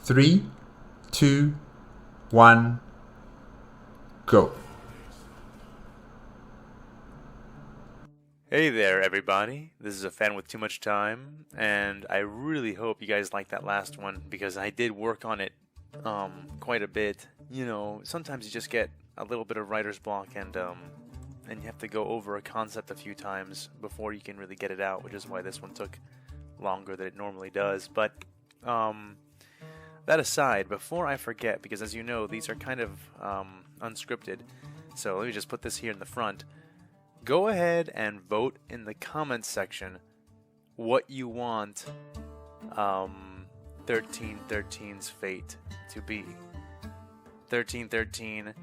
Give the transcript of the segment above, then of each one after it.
3, 2, 1, go. Hey there, everybody. This is a fan with too much time, and I really hope you guys liked that last one because I did work on it quite a bit. You know, sometimes you just get a little bit of writer's block, and you have to go over a concept a few times before you can really get it out, which is why this one took longer than it normally does. But that aside, before I forget, because as you know, these are kind of unscripted, so let me just put this here in the front. Go ahead and vote in the comments section what you want 1313's fate to be. 1313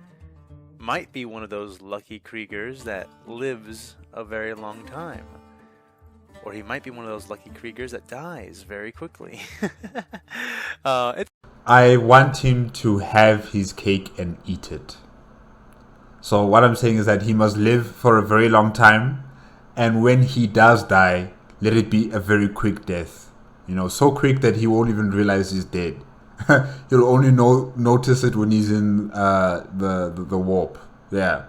might be one of those lucky Kriegers that lives a very long time. Or he might be one of those lucky Kriegers that dies very quickly. I want him to have his cake and eat it. So what I'm saying is that he must live for a very long time, and when he does die, let it be a very quick death. You know, so quick that he won't even realize he's dead. He'll only notice it when he's in the warp. Yeah.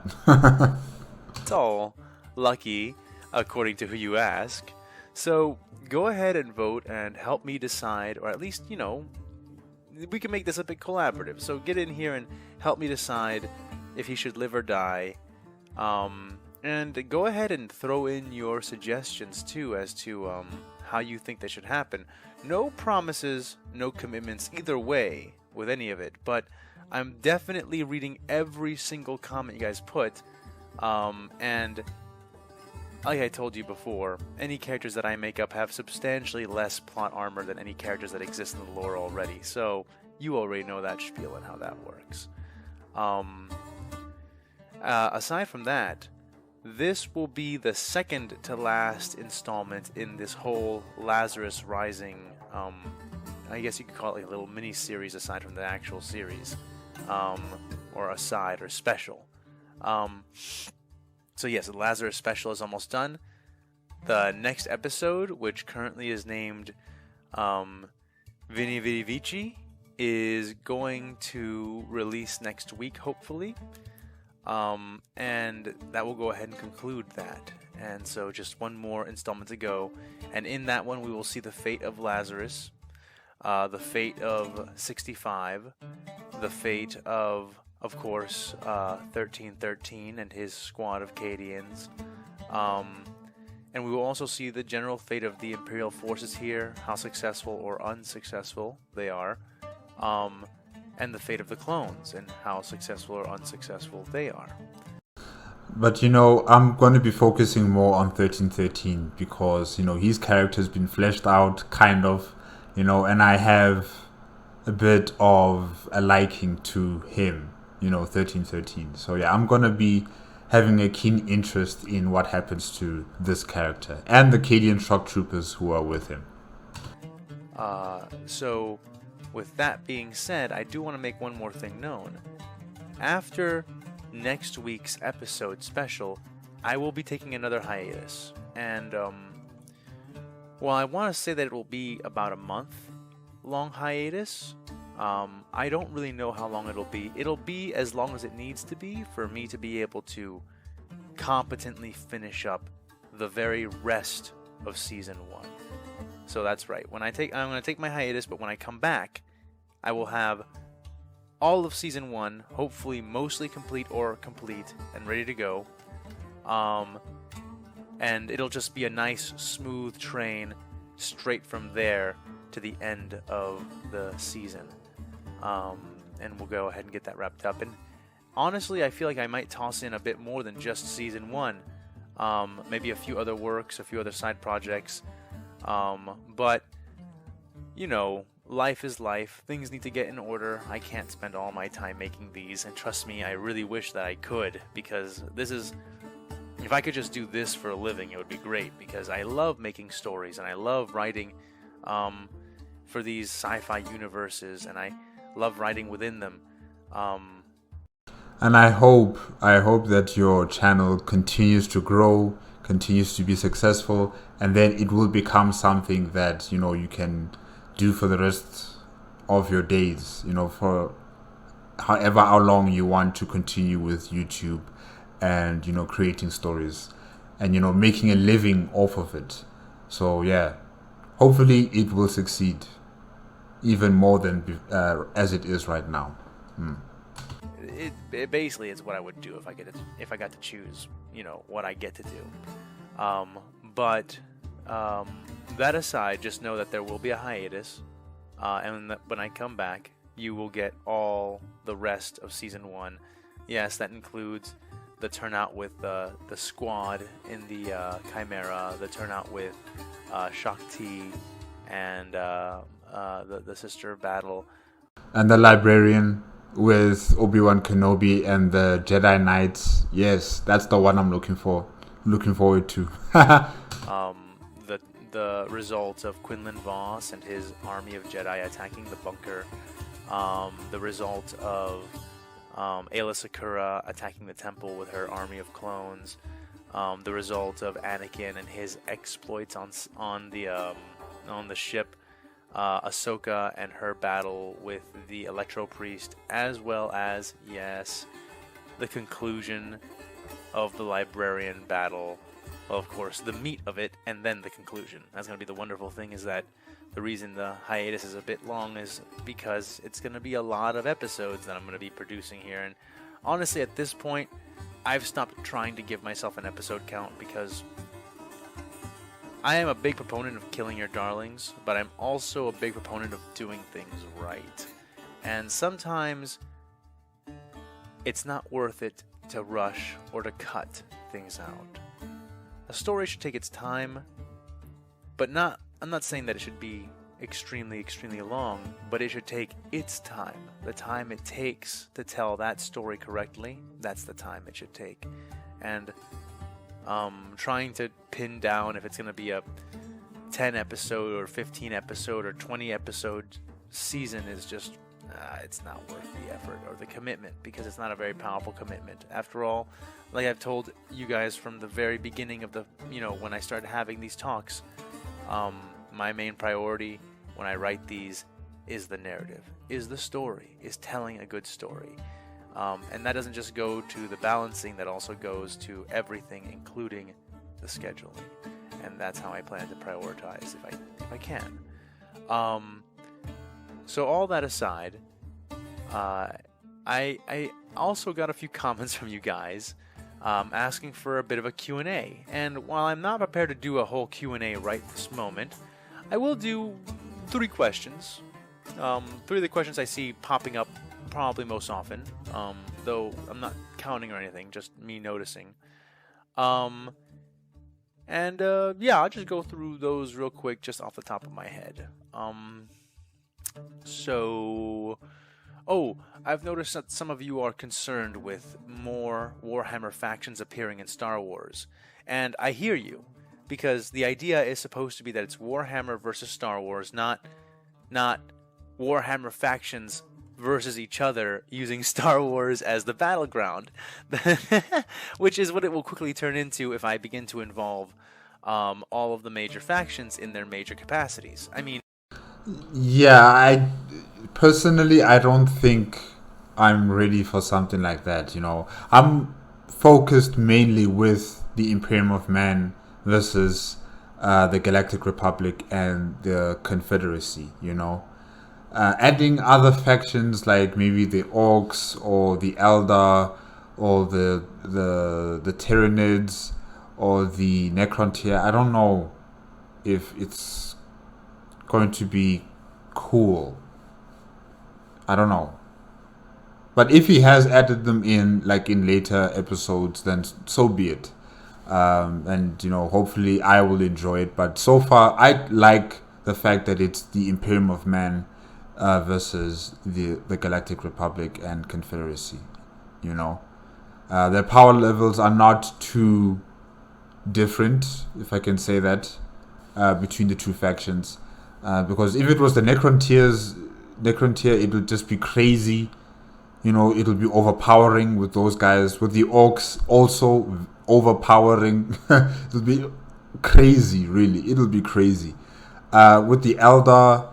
It's all lucky, according to who you ask. So go ahead and vote and help me decide, or at least, you know, we can make this a bit collaborative. So get in here and help me decide if he should live or die. And go ahead and throw in your suggestions too as to how you think they should happen. No promises, no commitments either way with any of it, but I'm definitely reading every single comment you guys put. And like I told you before, any characters that I make up have substantially less plot armor than any characters that exist in the lore already, so you already know that spiel and how that works. Aside from that, this will be the second to last installment in this whole Lazarus Rising, I guess you could call it a little mini-series aside from the actual series, or aside, or special. So yes, the Lazarus special is almost done. The next episode, which currently is named Vini Vidi Vici, is going to release next week, hopefully. And that will go ahead and conclude that. And so just one more installment to go. And in that one, we will see the fate of Lazarus, the fate of 65, the fate of course, 1313 and his squad of Cadians. And we will also see the general fate of the Imperial forces here, how successful or unsuccessful they are. And the fate of the clones and how successful or unsuccessful they are. But you know, I'm going to be focusing more on 1313 because, you know, his character's been fleshed out, kind of, you know, and I have a bit of a liking to him, you know, 1313. So yeah, I'm going to be having a keen interest in what happens to this character and the Cadian shock troopers who are with him. So with that being said, I do want to make one more thing known. After next week's episode special, I will be taking another hiatus. And, well, I want to say that it will be about a month-long hiatus. I don't really know how long it'll be. It'll be as long as it needs to be for me to be able to competently finish up the very rest of Season 1. So that's right. I'm going to take my hiatus, but when I come back, I will have all of Season 1, hopefully mostly complete and ready to go. And it'll just be a nice, smooth train straight from there to the end of the season. And we'll go ahead and get that wrapped up. And honestly, I feel like I might toss in a bit more than just Season 1. Maybe a few other works, a few other side projects. But, you know, life is life. Things need to get in order. I can't spend all my time making these. And trust me, I really wish that I could. Because this is... If I could just do this for a living, it would be great. Because I love making stories. And I love writing for these sci-fi universes. And I love writing within them. And I hope that your channel continues to grow, continues to be successful, and then it will become something that, you know, you can do for the rest of your days, for how long you want to continue with YouTube and, creating stories and, making a living off of it. So, yeah, hopefully it will succeed even more than as it is right now. It basically is what I would do if I got to choose, what I get to do. But that aside, just know that there will be a hiatus, and that when I come back, you will get all the rest of Season 1. Yes, that includes the turnout with the squad in the Chimera, the turnout with Shakti, and the Sister of Battle. And the Librarian with Obi-Wan Kenobi and the Jedi Knights. Yes, that's the one I'm looking forward to. The result of Quinlan Voss and his army of Jedi attacking the bunker. The result of Aayla Secura attacking the temple with her army of clones. The result of Anakin and his exploits on the ship. Ahsoka and her battle with the Electro Priest, as well as, yes, the conclusion of the Librarian battle. Well, of course, the meat of it, and then the conclusion. That's going to be the wonderful thing, is that the reason the hiatus is a bit long is because it's going to be a lot of episodes that I'm going to be producing here. And honestly, at this point, I've stopped trying to give myself an episode count because I am a big proponent of killing your darlings, but I'm also a big proponent of doing things right. And sometimes it's not worth it to rush or to cut things out. A story should take its time, but I'm not saying that it should be extremely, extremely long, but it should take its time. The time it takes to tell that story correctly, that's the time it should take. And trying to pin down if it's going to be a 10 episode or 15 episode or 20 episode season is just, it's not worth the effort or the commitment, because it's not a very powerful commitment. After all, like I've told you guys from the very beginning of when I started having these talks, my main priority when I write these is the narrative, is the story, is telling a good story. And that doesn't just go to the balancing, that also goes to everything, including the scheduling. And that's how I plan to prioritize if I can. So all that aside, I also got a few comments from you guys asking for a bit of a Q&A. And while I'm not prepared to do a whole Q&A right this moment, I will do 3 questions. 3 of the questions I see popping up probably most often, though I'm not counting or anything, just me noticing. Yeah, I'll just go through those real quick, just off the top of my head. I've noticed that some of you are concerned with more Warhammer factions appearing in Star Wars, and I hear you, because the idea is supposed to be that it's Warhammer versus Star Wars, not Warhammer factions versus each other using Star Wars as the battleground, which is what it will quickly turn into if I begin to involve all of the major factions in their major capacities. I mean, yeah, I don't think I'm ready for something like that. I'm focused mainly with the Imperium of Man versus the Galactic Republic and the Confederacy. Adding other factions like maybe the Orcs or the Eldar or the Tyranids or the Necrontyr, I don't know if it's going to be cool. I don't know. But if he has added them in, like in later episodes, then so be it. And hopefully I will enjoy it. But so far, I like the fact that it's the Imperium of Man versus the Galactic Republic and Confederacy. Their power levels are not too different, if I can say that, between the two factions. Because if it was the Necrontyr, it would just be crazy. It'll be overpowering with those guys. With the Orcs, also overpowering. It'll be crazy, really. It'll be crazy. With the Eldar,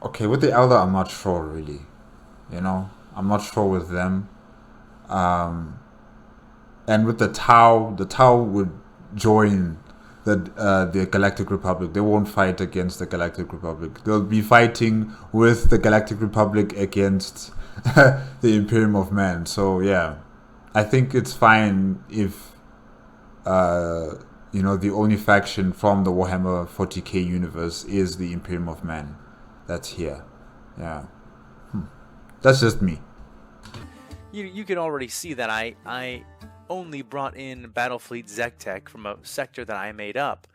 Okay, with the Elder, I'm not sure really. You know, I'm not sure with them. Um, and with the Tau would join the Galactic Republic. They won't fight against the Galactic Republic. They'll be fighting with the Galactic Republic against the Imperium of Man. So yeah, I think it's fine if the only faction from the Warhammer 40K universe is the Imperium of Man that's here. Yeah, that's just me. You can already see that I only brought in Battlefleet Zektek from a sector that I made up,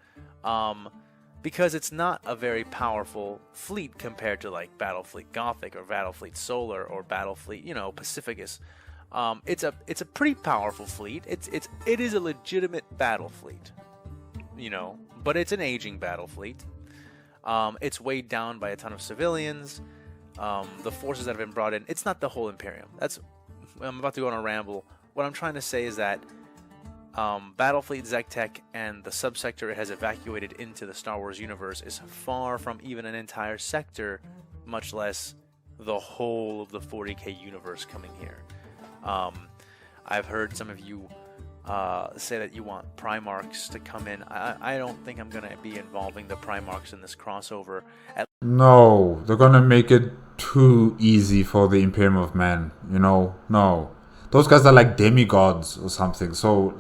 because it's not a very powerful fleet compared to like Battlefleet Gothic or Battlefleet Solar or Battlefleet Pacificus. It's a pretty powerful fleet. It is a legitimate battle fleet, but it's an aging battle fleet. It's weighed down by a ton of civilians. The forces that have been brought in, it's not the whole Imperium. I'm about to go on a ramble. What I'm trying to say is that Battlefleet Zektek and the subsector it has evacuated into the Star Wars universe is far from even an entire sector, much less the whole of the 40K universe coming here. I've heard some of you say that you want Primarchs to come in. I don't think I'm going to be involving the Primarchs in this crossover. No, they're gonna make it too easy for the Imperium of Man. No, those guys are like demigods or something. So,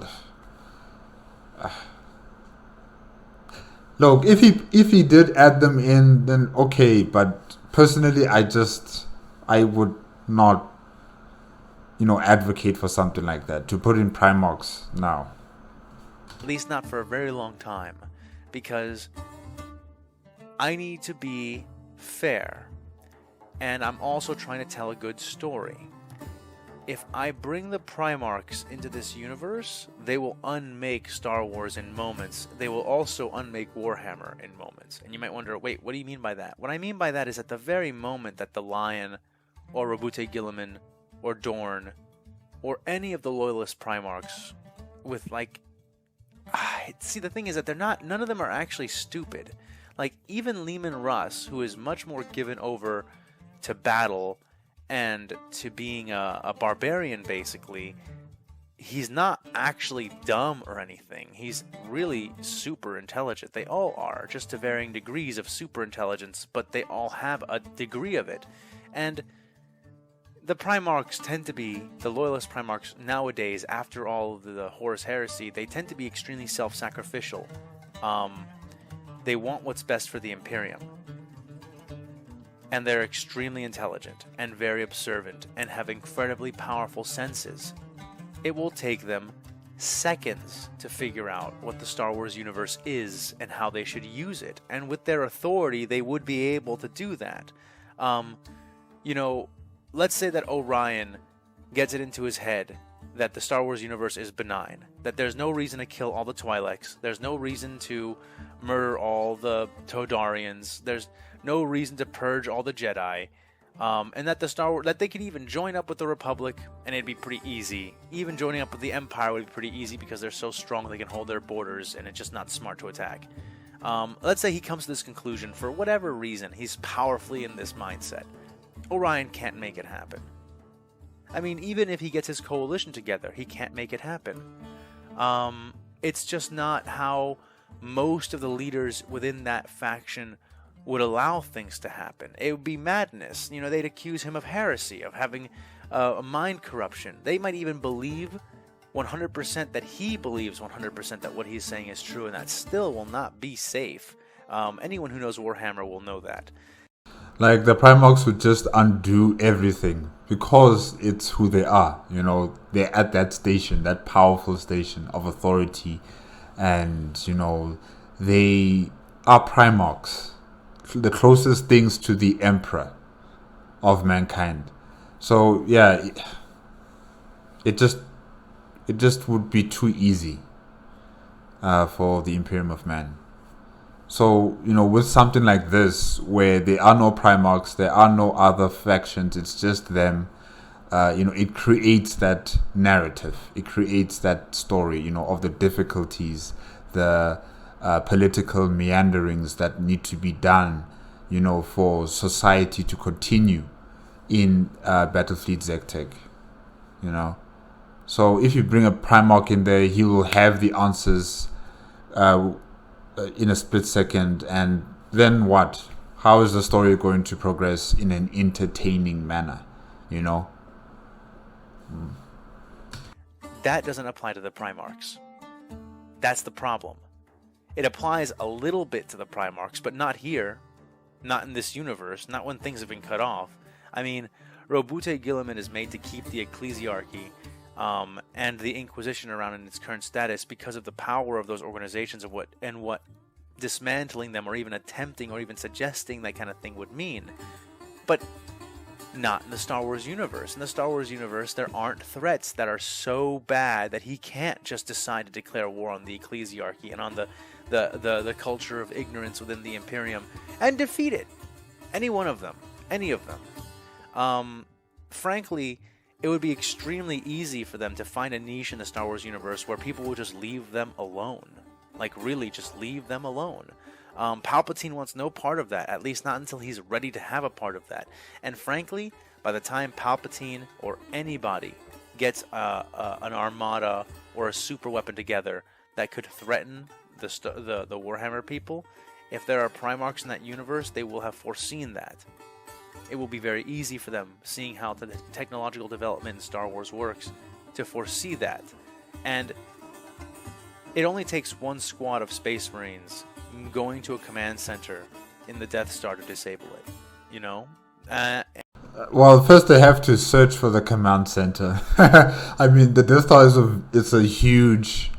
look, if he did add them in, then okay. But personally, I would not, advocate for something like that to put in Primarchs now. At least not for a very long time, because I need to be fair, and I'm also trying to tell a good story. If I bring the Primarchs into this universe, they will unmake Star Wars in moments. They will also unmake Warhammer in moments. And you might wonder, wait, what do you mean by that? What I mean by that is at the very moment that the Lion, or Rabute Gilliman, or Dorn, or any of the Loyalist Primarchs with see, the thing is that none of them are actually stupid. Like, even Leman Russ, who is much more given over to battle and to being a barbarian, basically, he's not actually dumb or anything. He's really super intelligent. They all are, just to varying degrees of super intelligence, but they all have a degree of it. And the Primarchs tend to be, the Loyalist Primarchs nowadays, after all of the Horus Heresy, they tend to be extremely self-sacrificial. They want what's best for the Imperium. And they're extremely intelligent and very observant and have incredibly powerful senses. It will take them seconds to figure out what the Star Wars universe is and how they should use it. And with their authority, they would be able to do that. Let's say that Orion gets it into his head that the Star Wars universe is benign, that there's no reason to kill all the Twi'leks, there's no reason to murder all the Todarians, there's no reason to purge all the Jedi, and that that they could even join up with the Republic and it'd be pretty easy. Even joining up with the Empire would be pretty easy because they're so strong they can hold their borders and it's just not smart to attack. Let's say he comes to this conclusion for whatever reason. He's powerfully in this mindset. Orion can't make it happen. I mean, even if he gets his coalition together, he can't make it happen. It's just not how most of the leaders within that faction would allow things to happen. It would be madness. They'd accuse him of heresy, of having a mind corruption. They might even believe 100% that he believes 100% that what he's saying is true, and that still will not be safe. Anyone who knows Warhammer will know that. Like, the Primarchs would just undo everything because it's who they are. They're at that station, that powerful station of authority, and they are Primarchs, the closest things to the Emperor of mankind. So yeah, it just would be too easy for the Imperium of Man. So, with something like this, where there are no Primarchs, there are no other factions, it's just them, it creates that narrative. It creates that story, of the difficulties, the political meanderings that need to be done, for society to continue in Battlefleet ZecTech, So if you bring a Primarch in there, he will have the answers in a split second, and then what? How is the story going to progress in an entertaining manner, That doesn't apply to the Primarchs. That's the problem. It applies a little bit to the Primarchs, but not here. Not in this universe. Not when things have been cut off. I mean, Robute Guilliman is made to keep the Ecclesiarchy and the Inquisition around in its current status because of the power of those organizations and what dismantling them or even attempting or even suggesting that kind of thing would mean. But not in the Star Wars universe. In the Star Wars universe, there aren't threats that are so bad that he can't just decide to declare war on the Ecclesiarchy and on the culture of ignorance within the Imperium and defeat it. Any one of them. Any of them. Frankly, it would be extremely easy for them to find a niche in the Star Wars universe where people will just leave them alone. Like, really, just leave them alone. Palpatine wants no part of that, at least not until he's ready to have a part of that. And frankly, by the time Palpatine or anybody gets an armada or a super weapon together that could threaten the Warhammer people, if there are Primarchs in that universe, they will have foreseen that. It will be very easy for them, seeing how the technological development in Star Wars works, to foresee that. And it only takes one squad of Space Marines going to a command center in the Death Star to disable it, Well, first they have to search for the command center. I mean, the Death Star is a huge,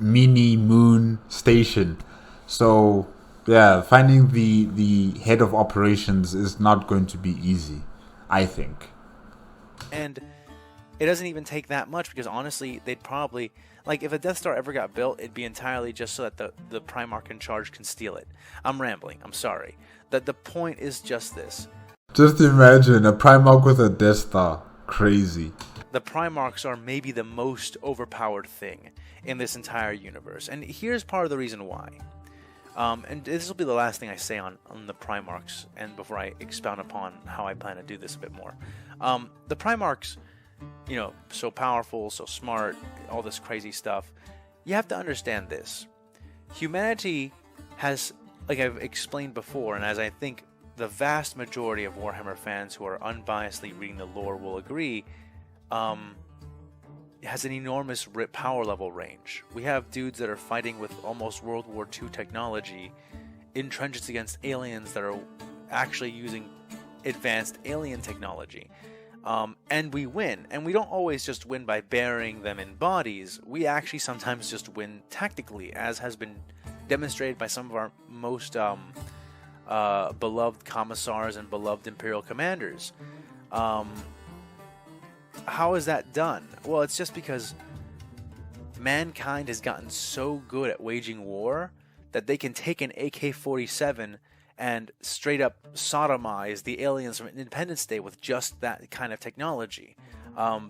mini moon station. So, yeah, finding the head of operations is not going to be easy, I think. And it doesn't even take that much, because honestly, they'd probably... if a Death Star ever got built, it'd be entirely just so that the Primarch in charge can steal it. I'm rambling. I'm sorry. The point is just this. Just imagine a Primarch with a Death Star. Crazy. The Primarchs are maybe the most overpowered thing in this entire universe. And here's part of the reason why. And this will be the last thing I say on the Primarchs, and before I expound upon how I plan to do this a bit more. The Primarchs... so powerful, so smart, all this crazy stuff. You have to understand this. Humanity has, like I've explained before, and as I think the vast majority of Warhammer fans who are unbiasedly reading the lore will agree, has an enormous power level range. We have dudes that are fighting with almost World War II technology in trenches against aliens that are actually using advanced alien technology. And we win. And we don't always just win by burying them in bodies. We actually sometimes just win tactically, as has been demonstrated by some of our most beloved commissars and beloved Imperial commanders. How is that done? Well, it's just because mankind has gotten so good at waging war that they can take an AK-47 and straight up sodomize the aliens from Independence Day with just that kind of technology.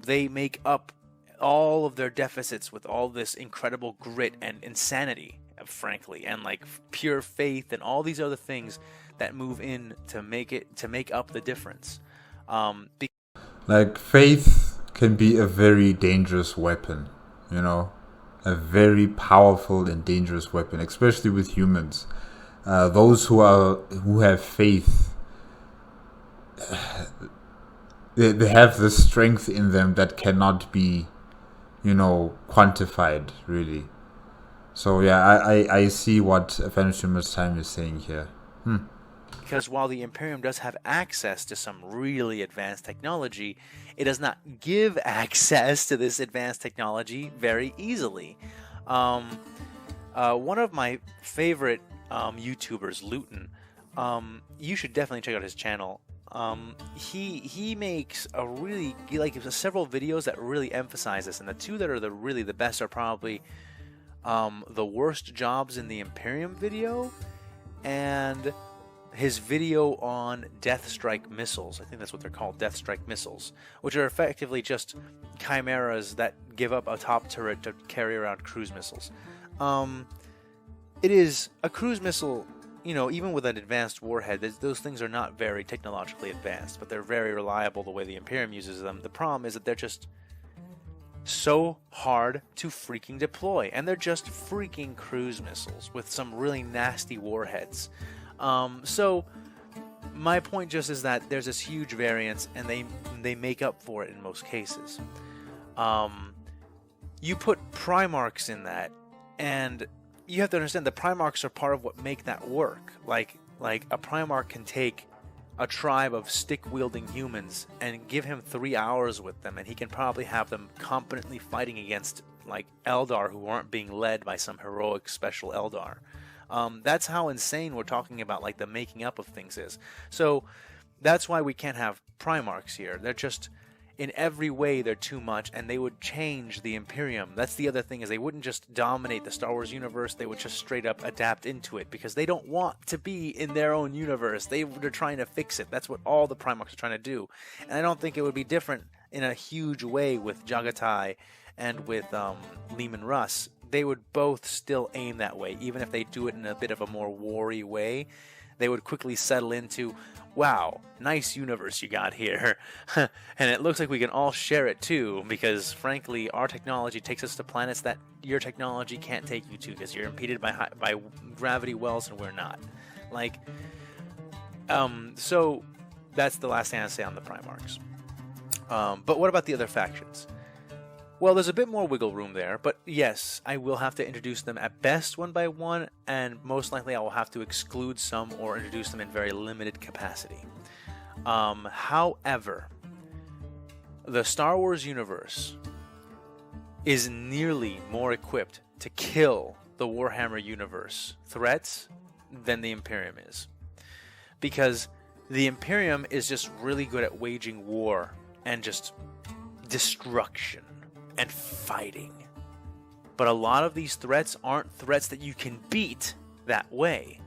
They make up all of their deficits with all this incredible grit and insanity, frankly, and pure faith and all these other things that move in to make up the difference. Faith can be a very dangerous weapon, a very powerful and dangerous weapon, especially with humans. Those who have faith, they have this strength in them that cannot be, quantified, really. So yeah, I see what AFanWithTooMuchTime is saying here. Because while the Imperium does have access to some really advanced technology, it does not give access to this advanced technology very easily. One of my favorite YouTubers, Luton, you should definitely check out his channel. He makes several videos that really emphasize this, and the two that are really the best are probably the worst jobs in the Imperium video and his video on Death Strike missiles. I think that's what they're called, Death Strike missiles, which are effectively just chimeras that give up a top turret to carry around cruise missiles. It is a cruise missile even with an advanced warhead, those things are not very technologically advanced, but they're very reliable the way the Imperium uses them. The problem is that they're just so hard to freaking deploy, and they're just freaking cruise missiles with some really nasty warheads. So my point just is that there's this huge variance, and they make up for it in most cases. You put Primarchs in that, and you have to understand the Primarchs are part of what make that work. Like a Primarch can take a tribe of stick-wielding humans and give him 3 hours with them, and he can probably have them competently fighting against like Eldar who aren't being led by some heroic special Eldar. That's how insane we're talking about, like the making up of things is. So that's why we can't have Primarchs here. They're just, in every way, they're too much, and they would change the Imperium. That's the other thing, is they wouldn't just dominate the Star Wars universe, they would just straight up adapt into it, because they don't want to be in their own universe. They're trying to fix it. That's what all the Primarchs are trying to do. And I don't think it would be different in a huge way with Jagatai and with Leman Russ. They would both still aim that way, even if they do it in a bit of a more war-y way. They would quickly settle into, wow, nice universe you got here. And it looks like we can all share it too, because frankly, our technology takes us to planets that your technology can't take you to, because you're impeded by gravity wells and we're not. Like, so that's the last thing I say on the Primarchs. But what about the other factions? Well, there's a bit more wiggle room there, but yes, I will have to introduce them at best one by one, and most likely I will have to exclude some or introduce them in very limited capacity. However, the Star Wars universe is nearly more equipped to kill the Warhammer universe threats than the Imperium is. Because the Imperium is just really good at waging war and just destruction and fighting. But a lot of these threats aren't threats that you can beat that way.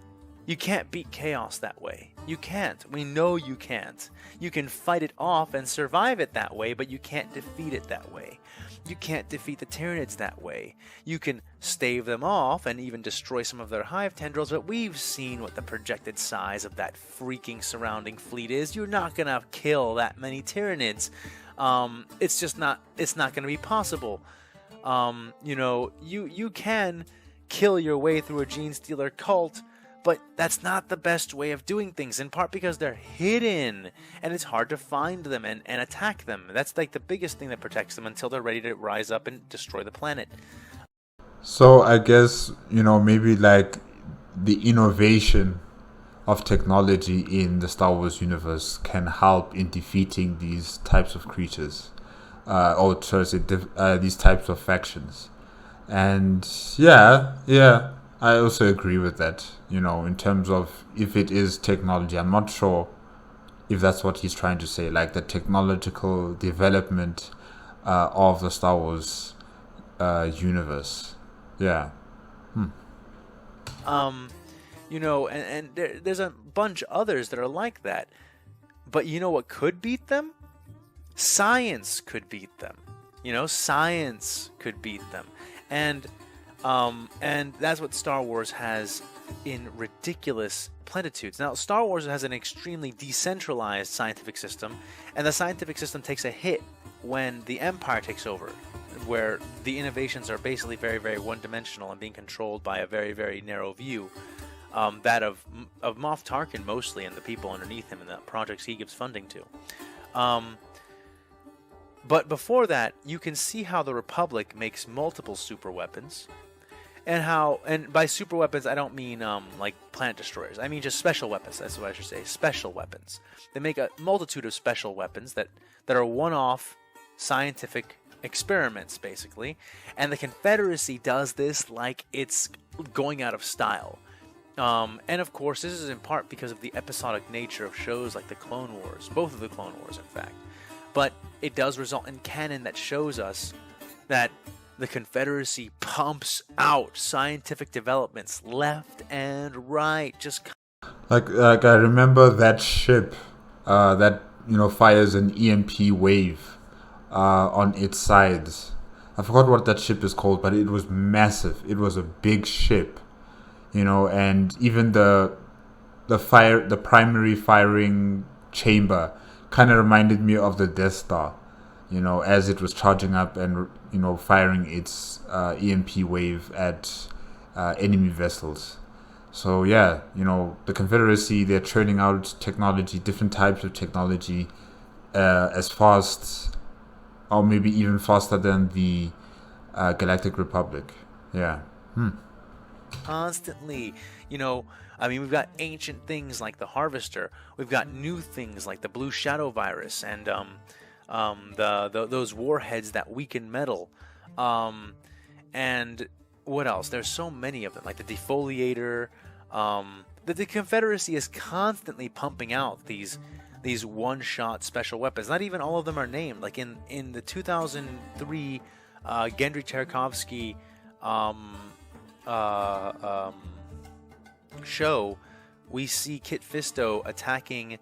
You can't beat chaos that way. You can't. We know you can't. You can fight it off and survive it that way, but you can't defeat it that way. You can't defeat the Tyranids that way. You can stave them off and even destroy some of their hive tendrils, but we've seen what the projected size of that freaking surrounding fleet is. You're not gonna kill that many Tyranids. It's just not. It's not going to be possible. You can kill your way through a gene stealer cult, but that's not the best way of doing things. In part because they're hidden, and it's hard to find them and attack them. That's like the biggest thing that protects them until they're ready to rise up and destroy the planet. So I guess maybe like the innovation of technology in the Star Wars universe can help in defeating these types of creatures, these types of factions. And yeah, I also agree with that. In terms of if it is technology, I'm not sure if that's what he's trying to say, like the technological development of the Star Wars universe. Yeah. And there's a bunch others that are like that. But you know what could beat them? Science could beat them. Science could beat them. And that's what Star Wars has in ridiculous plenitudes. Now, Star Wars has an extremely decentralized scientific system, and the scientific system takes a hit when the Empire takes over, where the innovations are basically very, very one-dimensional and being controlled by a very, very narrow view. That of Moff Tarkin mostly, and the people underneath him and the projects he gives funding to. But before that, you can see how the Republic makes multiple super weapons, and by super weapons I don't mean like planet destroyers. I mean just special weapons. That's what I should say. Special weapons. They make a multitude of special weapons that are one-off scientific experiments, basically. And the Confederacy does this like it's going out of style. And of course, this is in part because of the episodic nature of shows like the Clone Wars, both of the Clone Wars, in fact. But it does result in canon that shows us that the Confederacy pumps out scientific developments left and right. Just like I remember that ship that fires an EMP wave on its sides. I forgot what that ship is called, but it was massive. It was a big ship. And even the the primary firing chamber kind of reminded me of the Death Star, as it was charging up and firing its EMP wave at enemy vessels. So yeah, the Confederacy, they're churning out technology, different types of technology, as fast, or maybe even faster than the Galactic Republic. Yeah. Constantly, we've got ancient things like the Harvester. We've got new things like the Blue Shadow virus and those warheads that weaken metal. And what else? There's so many of them, like the Defoliator. The Confederacy is constantly pumping out these one-shot special weapons. Not even all of them are named. Like in the 2003 Gendry Tarkovsky show, we see Kit Fisto attacking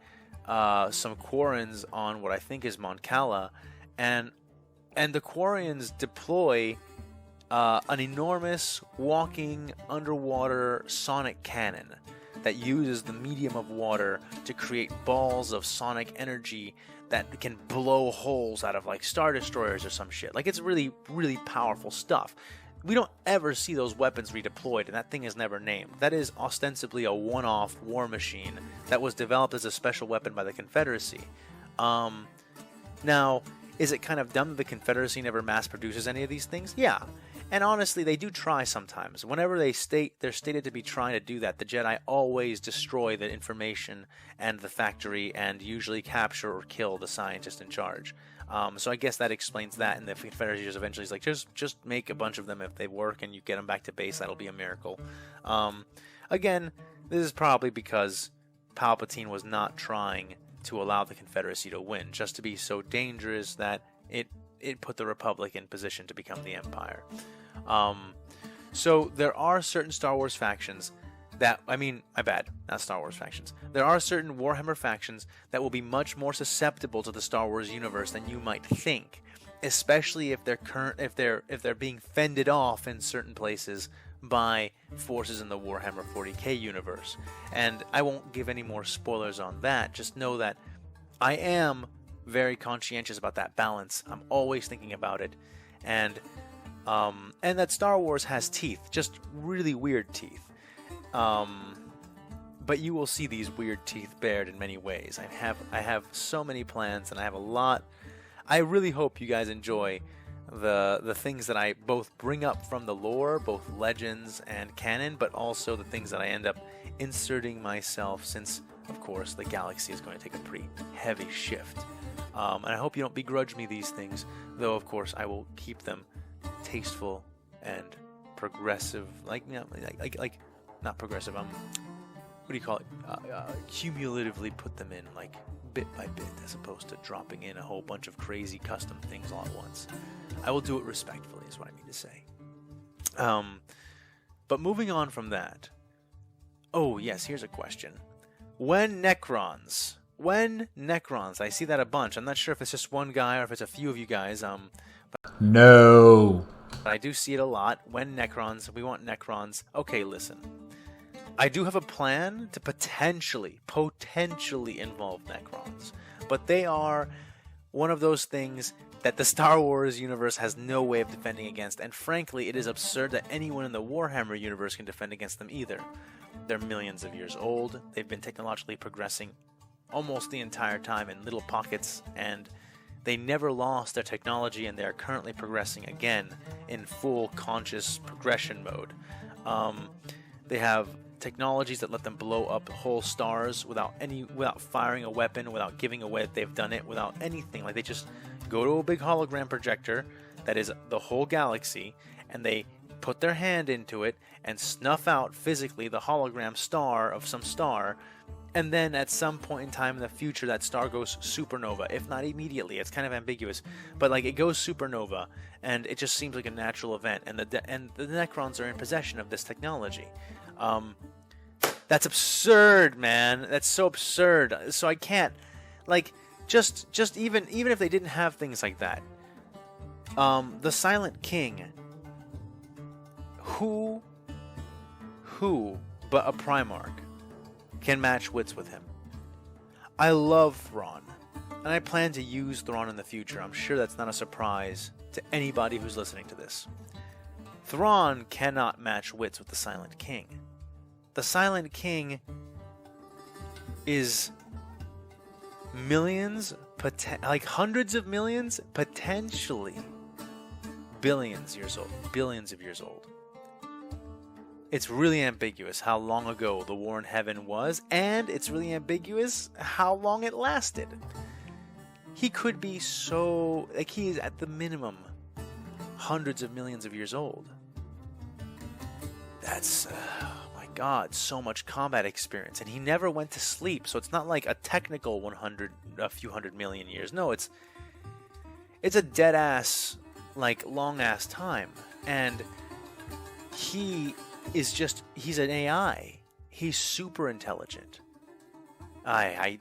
some Quarians on what I think is Mon Cala, and the Quarians deploy an enormous walking underwater sonic cannon that uses the medium of water to create balls of sonic energy that can blow holes out of like Star Destroyers or some shit. Like, it's really, really powerful stuff. We don't ever see those weapons redeployed, and that thing is never named. That is ostensibly a one-off war machine that was developed as a special weapon by the Confederacy. Now, is it kind of dumb that the Confederacy never mass produces any of these things? Yeah. And honestly, they do try sometimes. Whenever they're stated to be trying to do that, the Jedi always destroy the information and the factory and usually capture or kill the scientist in charge. So I guess that explains that, and the Confederacy just eventually is like, just make a bunch of them. If they work and you get them back to base, that'll be a miracle. Again, this is probably because Palpatine was not trying to allow the Confederacy to win, just to be so dangerous that it put the Republic in position to become the Empire. So there are certain Star Wars factions that, not Star Wars factions. There are certain Warhammer factions that will be much more susceptible to the Star Wars universe than you might think, especially if they're being fended off in certain places by forces in the Warhammer 40K universe. And I won't give any more spoilers on that. Just know that I am very conscientious about that balance. I'm always thinking about it, and that Star Wars has teeth, just really weird teeth. But you will see these weird teeth bared in many ways. I have so many plans, and I have a lot. I really hope you guys enjoy the things that I both bring up from the lore, both legends and canon, but also the things that I end up inserting myself, since, of course, the galaxy is going to take a pretty heavy shift. And I hope you don't begrudge me these things, though, of course, I will keep them tasteful and progressive, not progressive, what do you call it, cumulatively put them in, like, bit by bit, as opposed to dropping in a whole bunch of crazy custom things all at once. I will do it respectfully, is what I mean to say. But moving on from that, oh, yes, here's a question. When Necrons, I see that a bunch. I'm not sure if it's just one guy or if it's a few of you guys. No. But I do see it a lot. When Necrons, we want Necrons. Okay, listen. I do have a plan to potentially involve Necrons. But they are one of those things that the Star Wars universe has no way of defending against. And frankly, it is absurd that anyone in the Warhammer universe can defend against them either. They're millions of years old. They've been technologically progressing almost the entire time in little pockets, and they never lost their technology, and they are currently progressing again in full conscious progression mode. They have technologies that let them blow up whole stars without firing a weapon, without giving away that they've done it, without anything. Like, they just go to a big hologram projector that is the whole galaxy, and they put their hand into it and snuff out physically the hologram star of some star. And then at some point in time in the future, that star goes supernova, if not immediately. It's kind of ambiguous, but like, it goes supernova, and it just seems like a natural event. And the Necrons are in possession of this technology. That's absurd, man. That's so absurd. So I can't, like, just even if they didn't have things like that. The Silent King. Who but a Primarch can match wits with him. I love Thrawn, and I plan to use Thrawn in the future. I'm sure that's not a surprise to anybody who's listening to this. Thrawn cannot match wits with the Silent King. The Silent King is millions, like hundreds of millions, potentially billions of years old. It's really ambiguous how long ago the war in heaven was, and it's really ambiguous how long it lasted. He could be he is at the minimum hundreds of millions of years old. That's, oh my god, so much combat experience. And he never went to sleep, so it's not like a technical a few hundred million years. No, it's a dead ass, like long ass time. And he's an AI. He's super intelligent.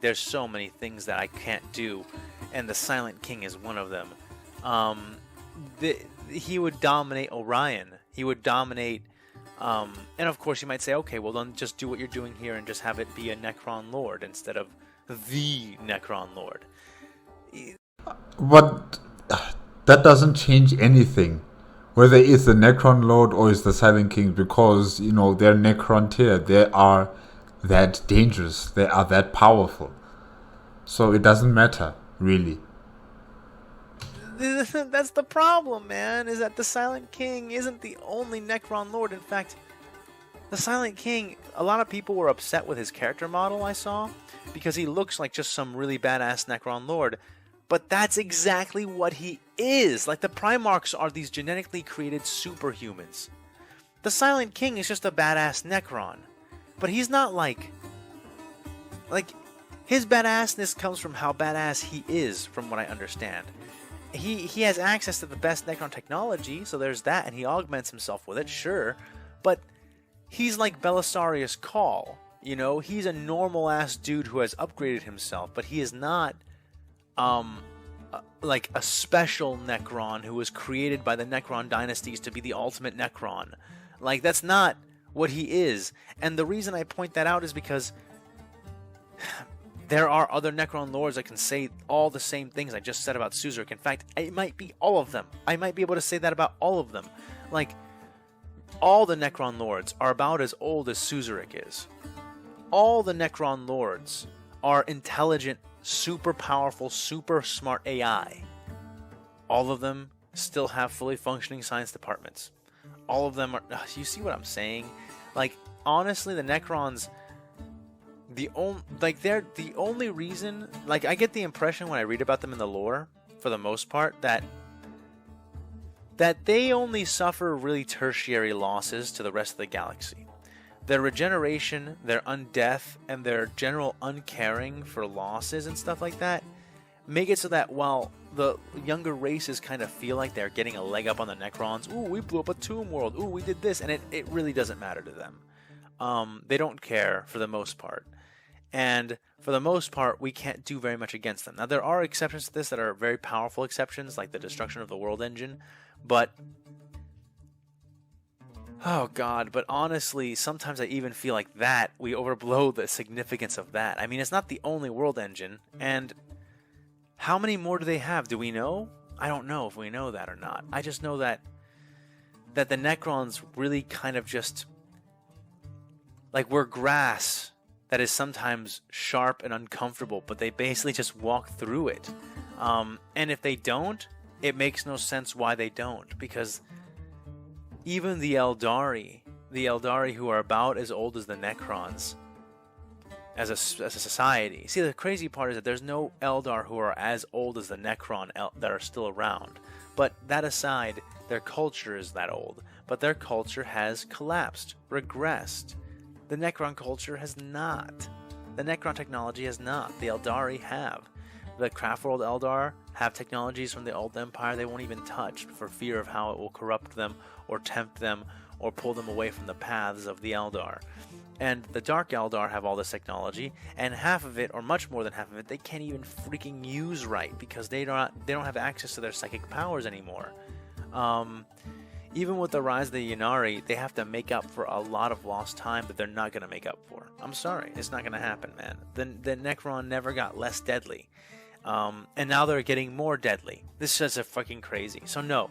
There's so many things that I can't do, and the Silent King is one of them. He would dominate Orion. He would dominate, and of course you might say, okay, well then just do what you're doing here and just have it be a Necron Lord instead of the Necron Lord. But that doesn't change anything, whether it's the Necron Lord or it's the Silent King, because, you know, they're Necron tier. They are that dangerous. They are that powerful. So it doesn't matter, really. That's the problem, man, is that the Silent King isn't the only Necron Lord. In fact, the Silent King, a lot of people were upset with his character model I saw, because he looks like just some really badass Necron Lord. But that's exactly what he is. Like, the Primarchs are these genetically created superhumans. The Silent King is just a badass Necron. But he's not like, his badassness comes from how badass he is, from what I understand. He has access to the best Necron technology, so there's that, and he augments himself with it, sure. But he's like Belisarius Cawl, you know? He's a normal-ass dude who has upgraded himself, but he is not, like a special Necron who was created by the Necron dynasties to be the ultimate Necron. Like, that's not what he is. And the reason I point that out is because there are other Necron Lords that can say all the same things I just said about Suzerac. In fact, it might be all of them. I might be able to say that about all of them. Like, all the Necron Lords are about as old as Suzerac is. All the Necron Lords are intelligent, super powerful, super smart AI. All of them still have fully functioning science departments. All of them are... You see what I'm saying? Like, honestly, the Necrons... they're the only reason... Like, I get the impression when I read about them in the lore, for the most part, that they only suffer really tertiary losses to the rest of the galaxy. Their regeneration, their undeath, and their general uncaring for losses and stuff like that make it so that while the younger races kind of feel like they're getting a leg up on the Necrons, ooh, we blew up a tomb world, ooh, we did this, and it really doesn't matter to them. They don't care for the most part. And for the most part, we can't do very much against them. Now, there are exceptions to this that are very powerful exceptions, like the destruction of the world engine, but... Oh god, but honestly, sometimes I even feel like that, we overblow the significance of that. I mean, it's not the only world engine, and how many more do they have? Do we know? I don't know if we know that or not. I just know that the Necrons really kind of just... Like, we're grass that is sometimes sharp and uncomfortable, but they basically just walk through it. And if they don't, it makes no sense why they don't, because... Even the Eldari who are about as old as the Necrons, as a society. See, the crazy part is that there's no Eldar who are as old as the Necron that are still around. But that aside, their culture is that old. But their culture has collapsed, regressed. The Necron culture has not. The Necron technology has not. The Eldari have. The Craftworld Eldar have technologies from the Old Empire they won't even touch for fear of how it will corrupt them or tempt them or pull them away from the paths of the Eldar. And the Dark Eldar have all this technology, and half of it, or much more than half of it, they can't even freaking use right because they don't have access to their psychic powers anymore. even with the rise of the Ynnari, they have to make up for a lot of lost time that they're not going to make up for. I'm sorry, it's not going to happen, man. The Necron never got less deadly, and now they're getting more deadly. This is just fucking crazy. So no,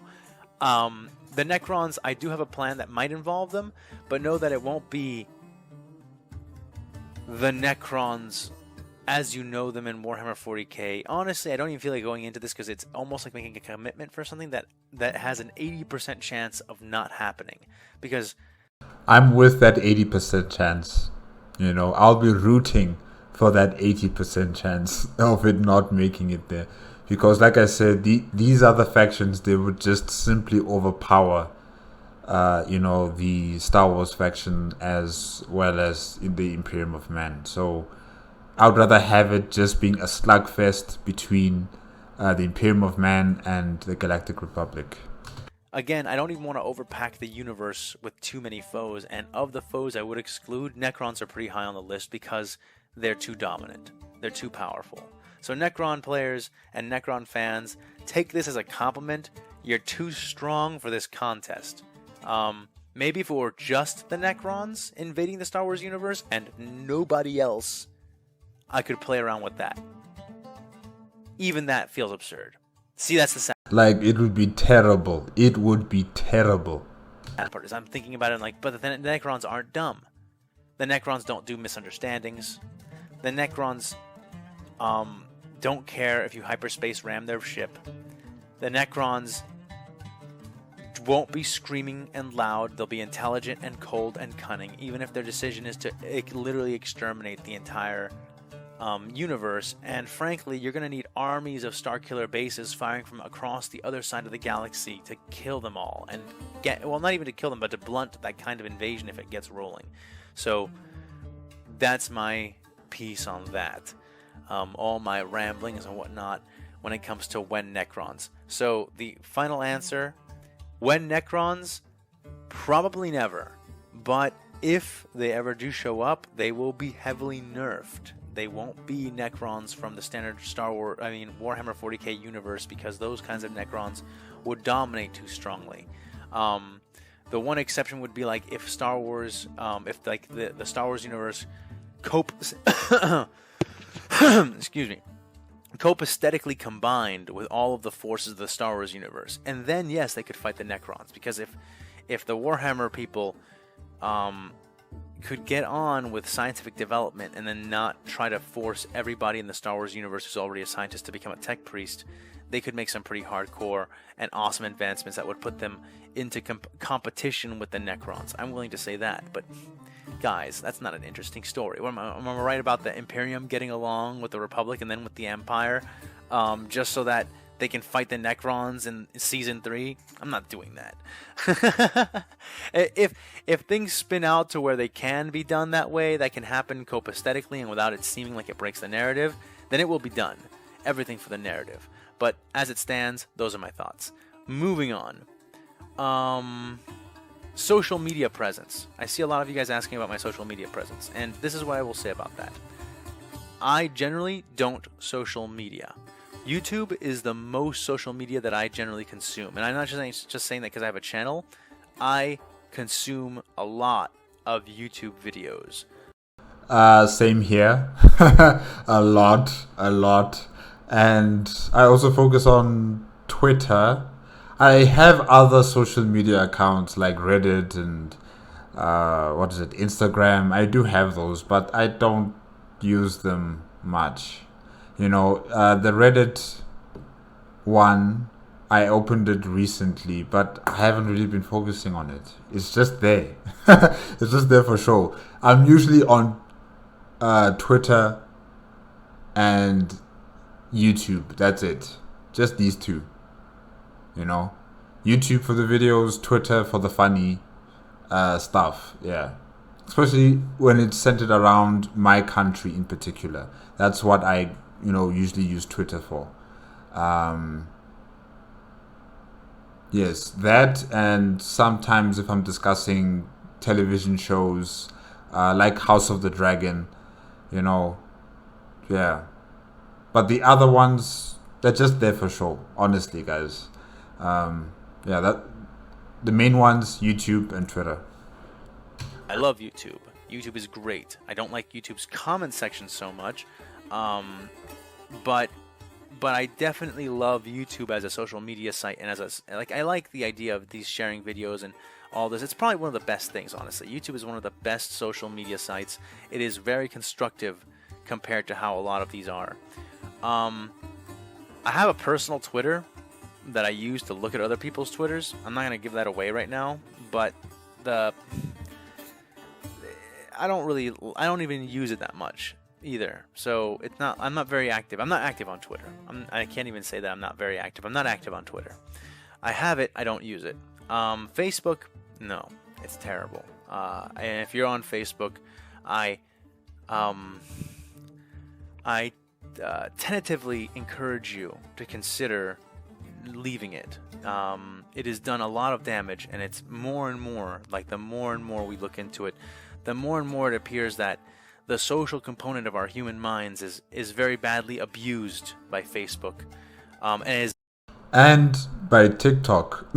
the Necrons, I do have a plan that might involve them, but know that it won't be the Necrons as you know them in Warhammer 40K. Honestly, I don't even feel like going into this because it's almost like making a commitment for something that has an 80% chance of not happening. Because I'm with that 80% chance. You know, I'll be rooting for that 80% chance of it not making it there. Because like I said, these other factions, they would just simply overpower, the Star Wars faction as well as in the Imperium of Man. So I would rather have it just being a slugfest between the Imperium of Man and the Galactic Republic. again, I don't even want to overpack the universe with too many foes, and of the foes I would exclude, Necrons are pretty high on the list because they're too dominant. They're too powerful. So Necron players and Necron fans, take this as a compliment. You're too strong for this contest. Maybe if it were just the Necrons invading the Star Wars universe and nobody else, I could play around with that. Even that feels absurd. See, that's the sad Like, it would be terrible. It would be terrible. part is I'm thinking about it and like, but the Necrons aren't dumb. The Necrons don't do misunderstandings. The Necrons don't care if you hyperspace ram their ship. The Necrons won't be screaming and loud. They'll be intelligent and cold and cunning, even if their decision is to literally exterminate the entire universe. And frankly, you're going to need armies of Starkiller bases firing from across the other side of the galaxy to kill them all, and not even to kill them, but to blunt that kind of invasion if it gets rolling. So that's my piece on that. All my ramblings and whatnot when it comes to when Necrons. So the final answer, when Necrons, probably never. But if they ever do show up, they will be heavily nerfed. They won't be Necrons from the standard Warhammer 40K universe, because those kinds of Necrons would dominate too strongly. The one exception would be like if Star Wars, if like the Star Wars universe excuse me, copaesthetically combined with all of the forces of the Star Wars universe, and then yes, they could fight the Necrons, because if the Warhammer people could get on with scientific development and then not try to force everybody in the Star Wars universe who's already a scientist to become a tech priest, they could make some pretty hardcore and awesome advancements that would put them into competition with the Necrons. I'm willing to say that, but guys, that's not an interesting story. Am I right about the Imperium getting along with the Republic and then with the Empire, just so that they can fight the Necrons in Season 3? I'm not doing that. If things spin out to where they can be done that way, that can happen copaesthetically and without it seeming like it breaks the narrative, then it will be done. Everything for the narrative. But as it stands, those are my thoughts. Moving on. Social media presence. I see a lot of you guys asking about my social media presence, and this is what I will say about that. I generally don't social media. YouTube is the most social media that I generally consume, and I'm not just saying that because I have a channel. I consume a lot of YouTube videos. Same here. a lot. And I also focus on Twitter. I have other social media accounts like Reddit and Instagram. I do have those, but I don't use them much. You know, the Reddit one, I opened it recently, but I haven't really been focusing on it. It's just there. It's just there for show. I'm usually on Twitter and YouTube. That's it. Just these two. You know, YouTube for the videos, Twitter for the funny stuff. Yeah, especially when it's centered around my country in particular. That's what I usually use Twitter for. Yes, that, and sometimes if I'm discussing television shows like House of the Dragon, yeah. But the other ones, they're just there for show, honestly, guys. The main ones, YouTube and Twitter. I love YouTube. YouTube is great. I don't like YouTube's comment section so much, but I definitely love YouTube as a social media site, and I like the idea of these sharing videos and all this. It's probably one of the best things, honestly. YouTube is one of the best social media sites. It is very constructive compared to how a lot of these are. I have a personal Twitter that I use to look at other people's Twitters. I'm not gonna give that away right now, but I don't even use it that much either. So I'm not very active. I'm not active on Twitter. I can't even say that I'm not very active. I'm not active on Twitter. I have it. I don't use it. Facebook, no, it's terrible. And if you're on Facebook, I tentatively encourage you to consider leaving it. It has done a lot of damage, and it's more and more, like the more and more we look into it, the more and more it appears that the social component of our human minds is very badly abused by Facebook, and by TikTok.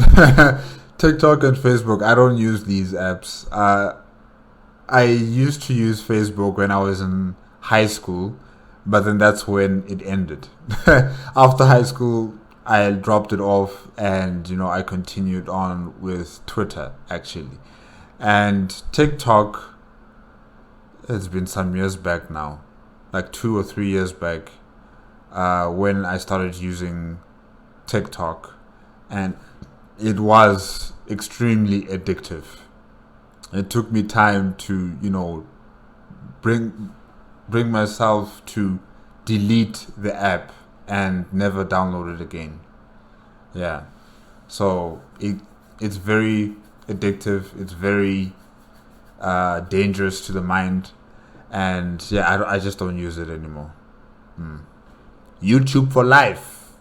TikTok and Facebook. I don't use these apps. I used to use Facebook when I was in high school, but then that's when it ended. After high school, I dropped it off, and I continued on with Twitter actually, and TikTok. It's been some years back now, like 2 or 3 years back, when I started using TikTok, and it was extremely addictive. It took me time to, bring myself to delete the app and never download it again. Yeah, so it's very addictive. It's very dangerous to the mind, and yeah, I just don't use it anymore. YouTube for life.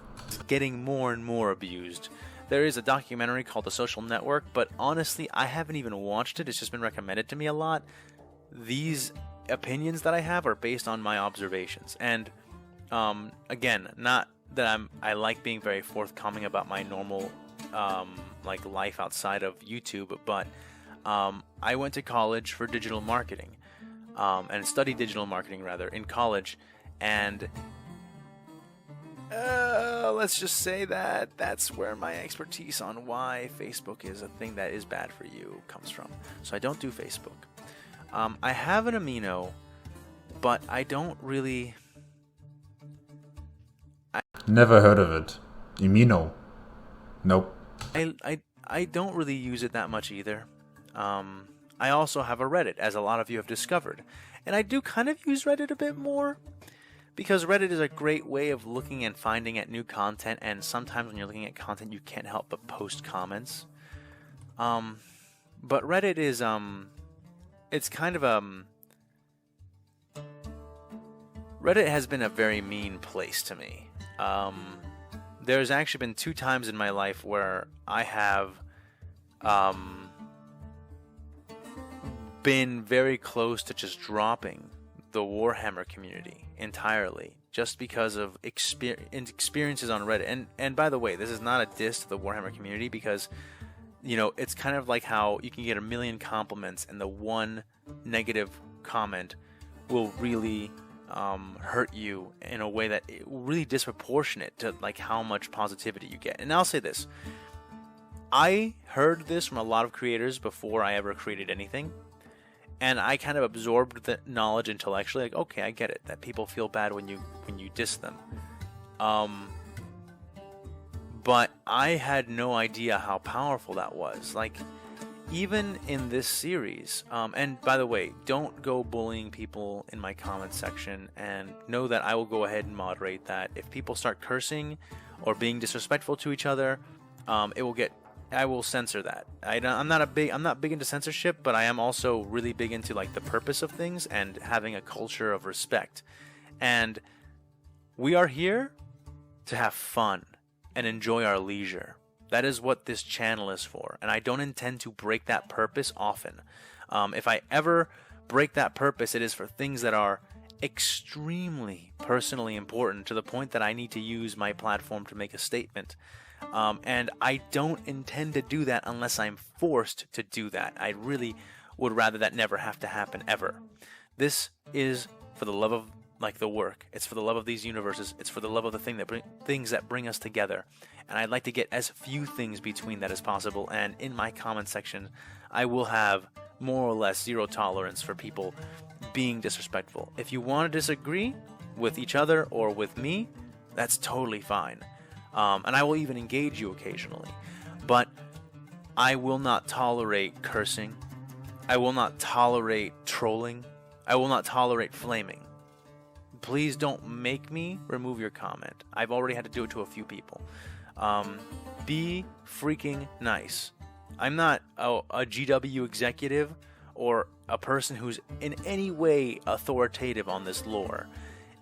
getting more and more abused. There is a documentary called The Social Network, but honestly, I haven't even watched it. It's just been recommended to me a lot. These opinions that I have are based on my observations, and again, not that I like being very forthcoming about my normal like life outside of YouTube, but I went to college for digital marketing, and studied digital marketing rather in college, and let's just say that that's where my expertise on why Facebook is a thing that is bad for you comes from. So I don't do Facebook. I have an amino, but I don't really... Never heard of it. Amino. Nope. I don't really use it that much either. I also have a Reddit, as a lot of you have discovered. And I do kind of use Reddit a bit more, because Reddit is a great way of looking and finding at new content, and sometimes when you're looking at content, you can't help but post comments. But Reddit is, it's kind of, Reddit has been a very mean place to me. There's actually been 2 times in my life where I have, been very close to just dropping the Warhammer community entirely, just because of experiences on Reddit. And by the way, this is not a diss to the Warhammer community, because it's kind of like how you can get a million compliments and the one negative comment will really hurt you in a way that it really disproportionate to like how much positivity you get. And I'll say this, I heard this from a lot of creators before I ever created anything, and I kind of absorbed the knowledge intellectually, like, okay, I get it, that people feel bad when you diss them. But I had no idea how powerful that was. Like, even in this series, and by the way, don't go bullying people in my comment section, and know that I will go ahead and moderate that. If people start cursing or being disrespectful to each other, I will censor that. I'm not big into censorship, but I am also really big into like the purpose of things and having a culture of respect. And we are here to have fun and enjoy our leisure. That is what this channel is for, and I don't intend to break that purpose often. If I ever break that purpose, it is for things that are extremely personally important, to the point that I need to use my platform to make a statement. And I don't intend to do that unless I'm forced to do that. I really would rather that never have to happen ever. This is for the love of the work. It's for the love of these universes. It's for the love of the things that bring us together. And I'd like to get as few things between that as possible. And in my comment section, I will have more or less zero tolerance for people being disrespectful. If you want to disagree with each other or with me, that's totally fine. And I will even engage you occasionally. But I will not tolerate cursing. I will not tolerate trolling. I will not tolerate flaming. Please don't make me remove your comment. I've already had to do it to a few people. Be freaking nice. I'm not a GW executive or a person who's in any way authoritative on this lore.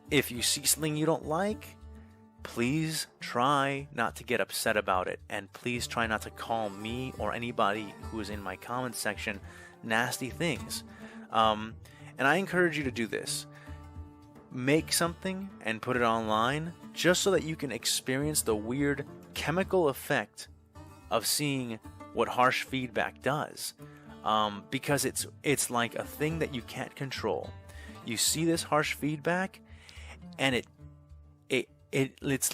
If you see something you don't like, please try not to get upset about it, and please try not to call me or anybody who is in my comment section nasty things. And I encourage you to do this. Make something and put it online just so that you can experience the weird chemical effect of seeing what harsh feedback does. Because it's like a thing that you can't control. You see this harsh feedback, and it's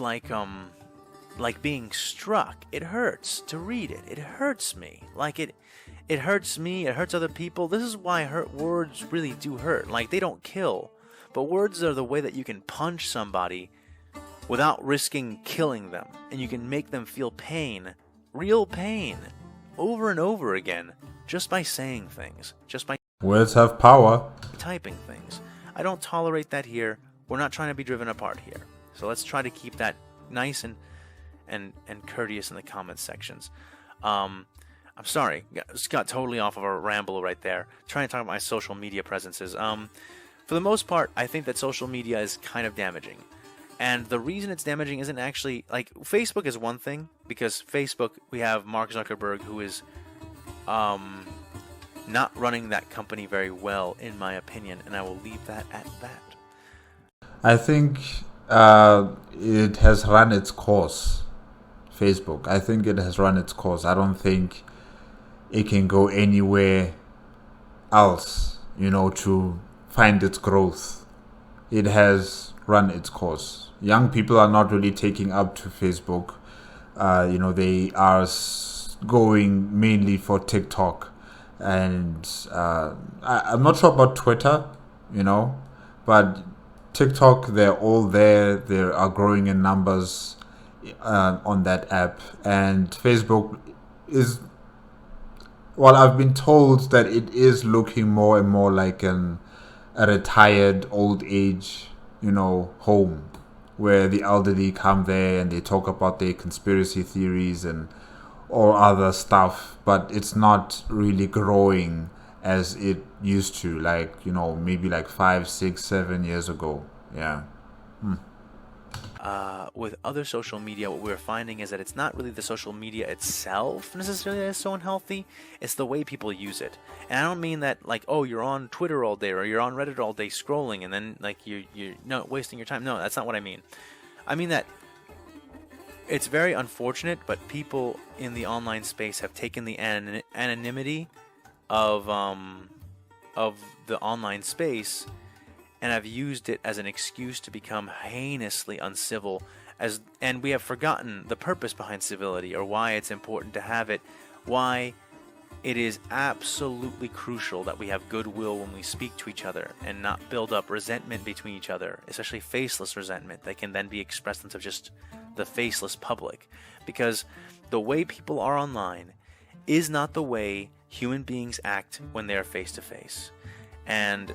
like being struck. It hurts to read it. It hurts me. It hurts me. It hurts other people. This is why words really do hurt. Like, they don't kill, but words are the way that you can punch somebody without risking killing them, and you can make them feel pain, real pain, over and over again, just by saying things, just by words have power. Typing things. I don't tolerate that here. We're not trying to be driven apart here. So let's try to keep that nice and courteous in the comment sections. I'm sorry, just got totally off of a ramble right there. Trying to talk about my social media presences. For the most part, I think that social media is kind of damaging. And the reason it's damaging isn't actually, like, Facebook is one thing, because Facebook, we have Mark Zuckerberg, who is not running that company very well, in my opinion, and I will leave that at that. I think it has run its course. Facebook, I think it has run its course. I don't think it can go anywhere else, to find its growth. It has run its course. Young people are not really taking up to Facebook. They are going mainly for TikTok. And I'm not sure about Twitter, but TikTok, they're all there. They are growing in numbers on that app. And Facebook is, well, I've been told that it is looking more and more like a retired old age, home, where the elderly come there and they talk about their conspiracy theories and or other stuff, but it's not really growing as it used to, maybe 5, 6, 7 years ago. Yeah. With other social media, what we're finding is that it's not really the social media itself necessarily that is so unhealthy. It's the way people use it. And I don't mean that you're on Twitter all day or you're on Reddit all day scrolling and then you're not wasting your time. No, that's not what I mean. I mean that it's very unfortunate, but people in the online space have taken the anonymity of the online space and have used it as an excuse to become heinously uncivil, and we have forgotten the purpose behind civility, or why it's important to have it, why it is absolutely crucial that we have goodwill when we speak to each other and not build up resentment between each other, especially faceless resentment that can then be expressed into just the faceless public. Because the way people are online is not the way human beings act when they're face to face. And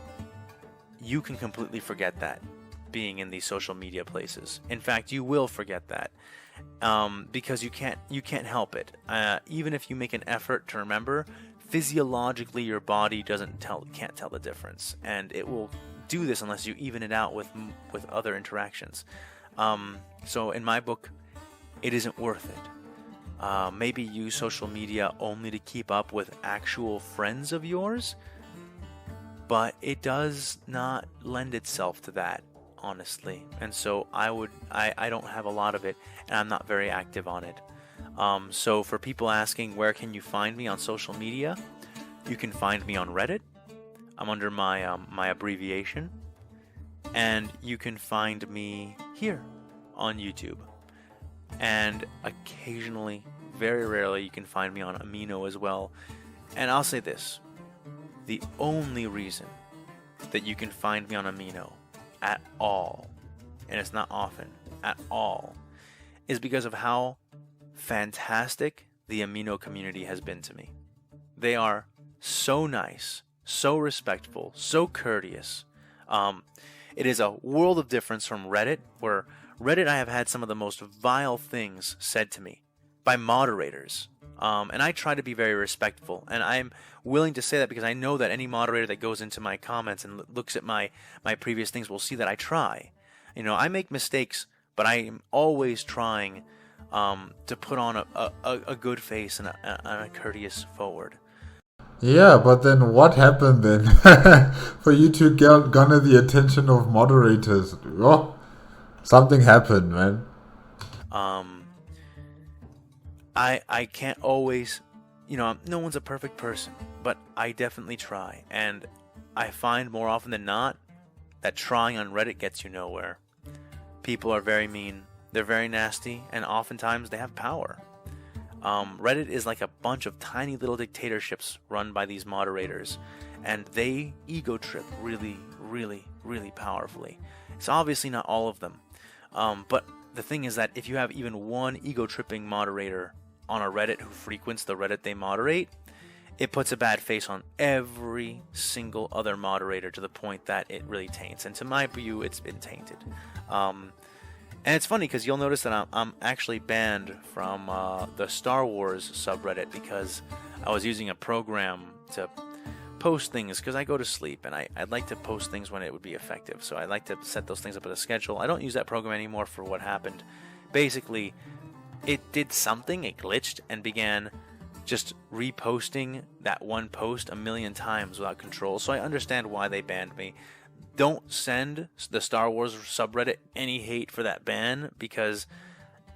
you can completely forget that being in these social media places. In fact, you will forget that because you can't help it. Even if you make an effort to remember, physiologically your body can't tell the difference, and it will do this unless you even it out with other interactions. So in my book, it isn't worth it. Maybe use social media only to keep up with actual friends of yours. but it does not lend itself to that, honestly. And so I don't have a lot of it, and I'm not very active on it. So for people asking where can you find me on social media, you can find me on Reddit. I'm under my my abbreviation, and you can find me here on YouTube. And occasionally, very rarely, you can find me on Amino as well. And I'll say this: the only reason that you can find me on Amino at all, and it's not often at all, is because of how fantastic the Amino community has been to me. They are so nice, so respectful, so courteous. It is a world of difference from Reddit, where Reddit I have had some of the most vile things said to me by moderators. And I try to be very respectful, and I'm willing to say that because I know that any moderator that goes into my comments and looks at my previous things will see that I try. You know, I make mistakes, but I am always trying to put on a good face and a courteous forward. Yeah, but then what happened then for you to garner the attention of moderators? Oh, something happened, man. I can't always, you know, no one's a perfect person, but I definitely try. And I find more often than not that trying on Reddit gets you nowhere. People are very mean, they're very nasty, and oftentimes they have power. Reddit is like a bunch of tiny little dictatorships run by these moderators, and they ego trip really, really, really powerfully. It's obviously not all of them, but the thing is that if you have even one ego tripping moderator on a Reddit who frequents the Reddit they moderate, it puts a bad face on every single other moderator to the point that it really taints. And to my view, it's been tainted. And it's funny because you'll notice that I'm actually banned from the Star Wars subreddit because I was using a program to post things because I go to sleep and I'd like to post things when it would be effective. So I like to set those things up in a schedule. I don't use that program anymore for what happened. Basically, it did something, it glitched and began just reposting that one post a million times without control. So I understand why they banned me. Don't send the Star Wars subreddit any hate for that ban, because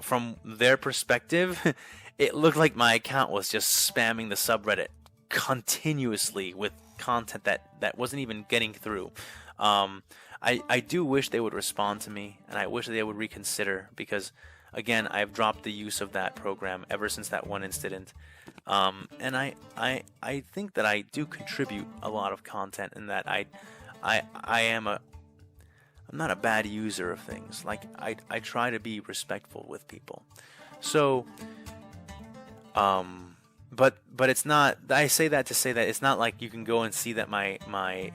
from their perspective, it looked like my account was just spamming the subreddit continuously with content that wasn't even getting through. I do wish they would respond to me, and I wish they would reconsider, because again, I've dropped the use of that program ever since that one incident. And I think that I do contribute a lot of content, and that I'm not a bad user of things. Like I try to be respectful with people. So but it's not, I say that to say that it's not like you can go and see that my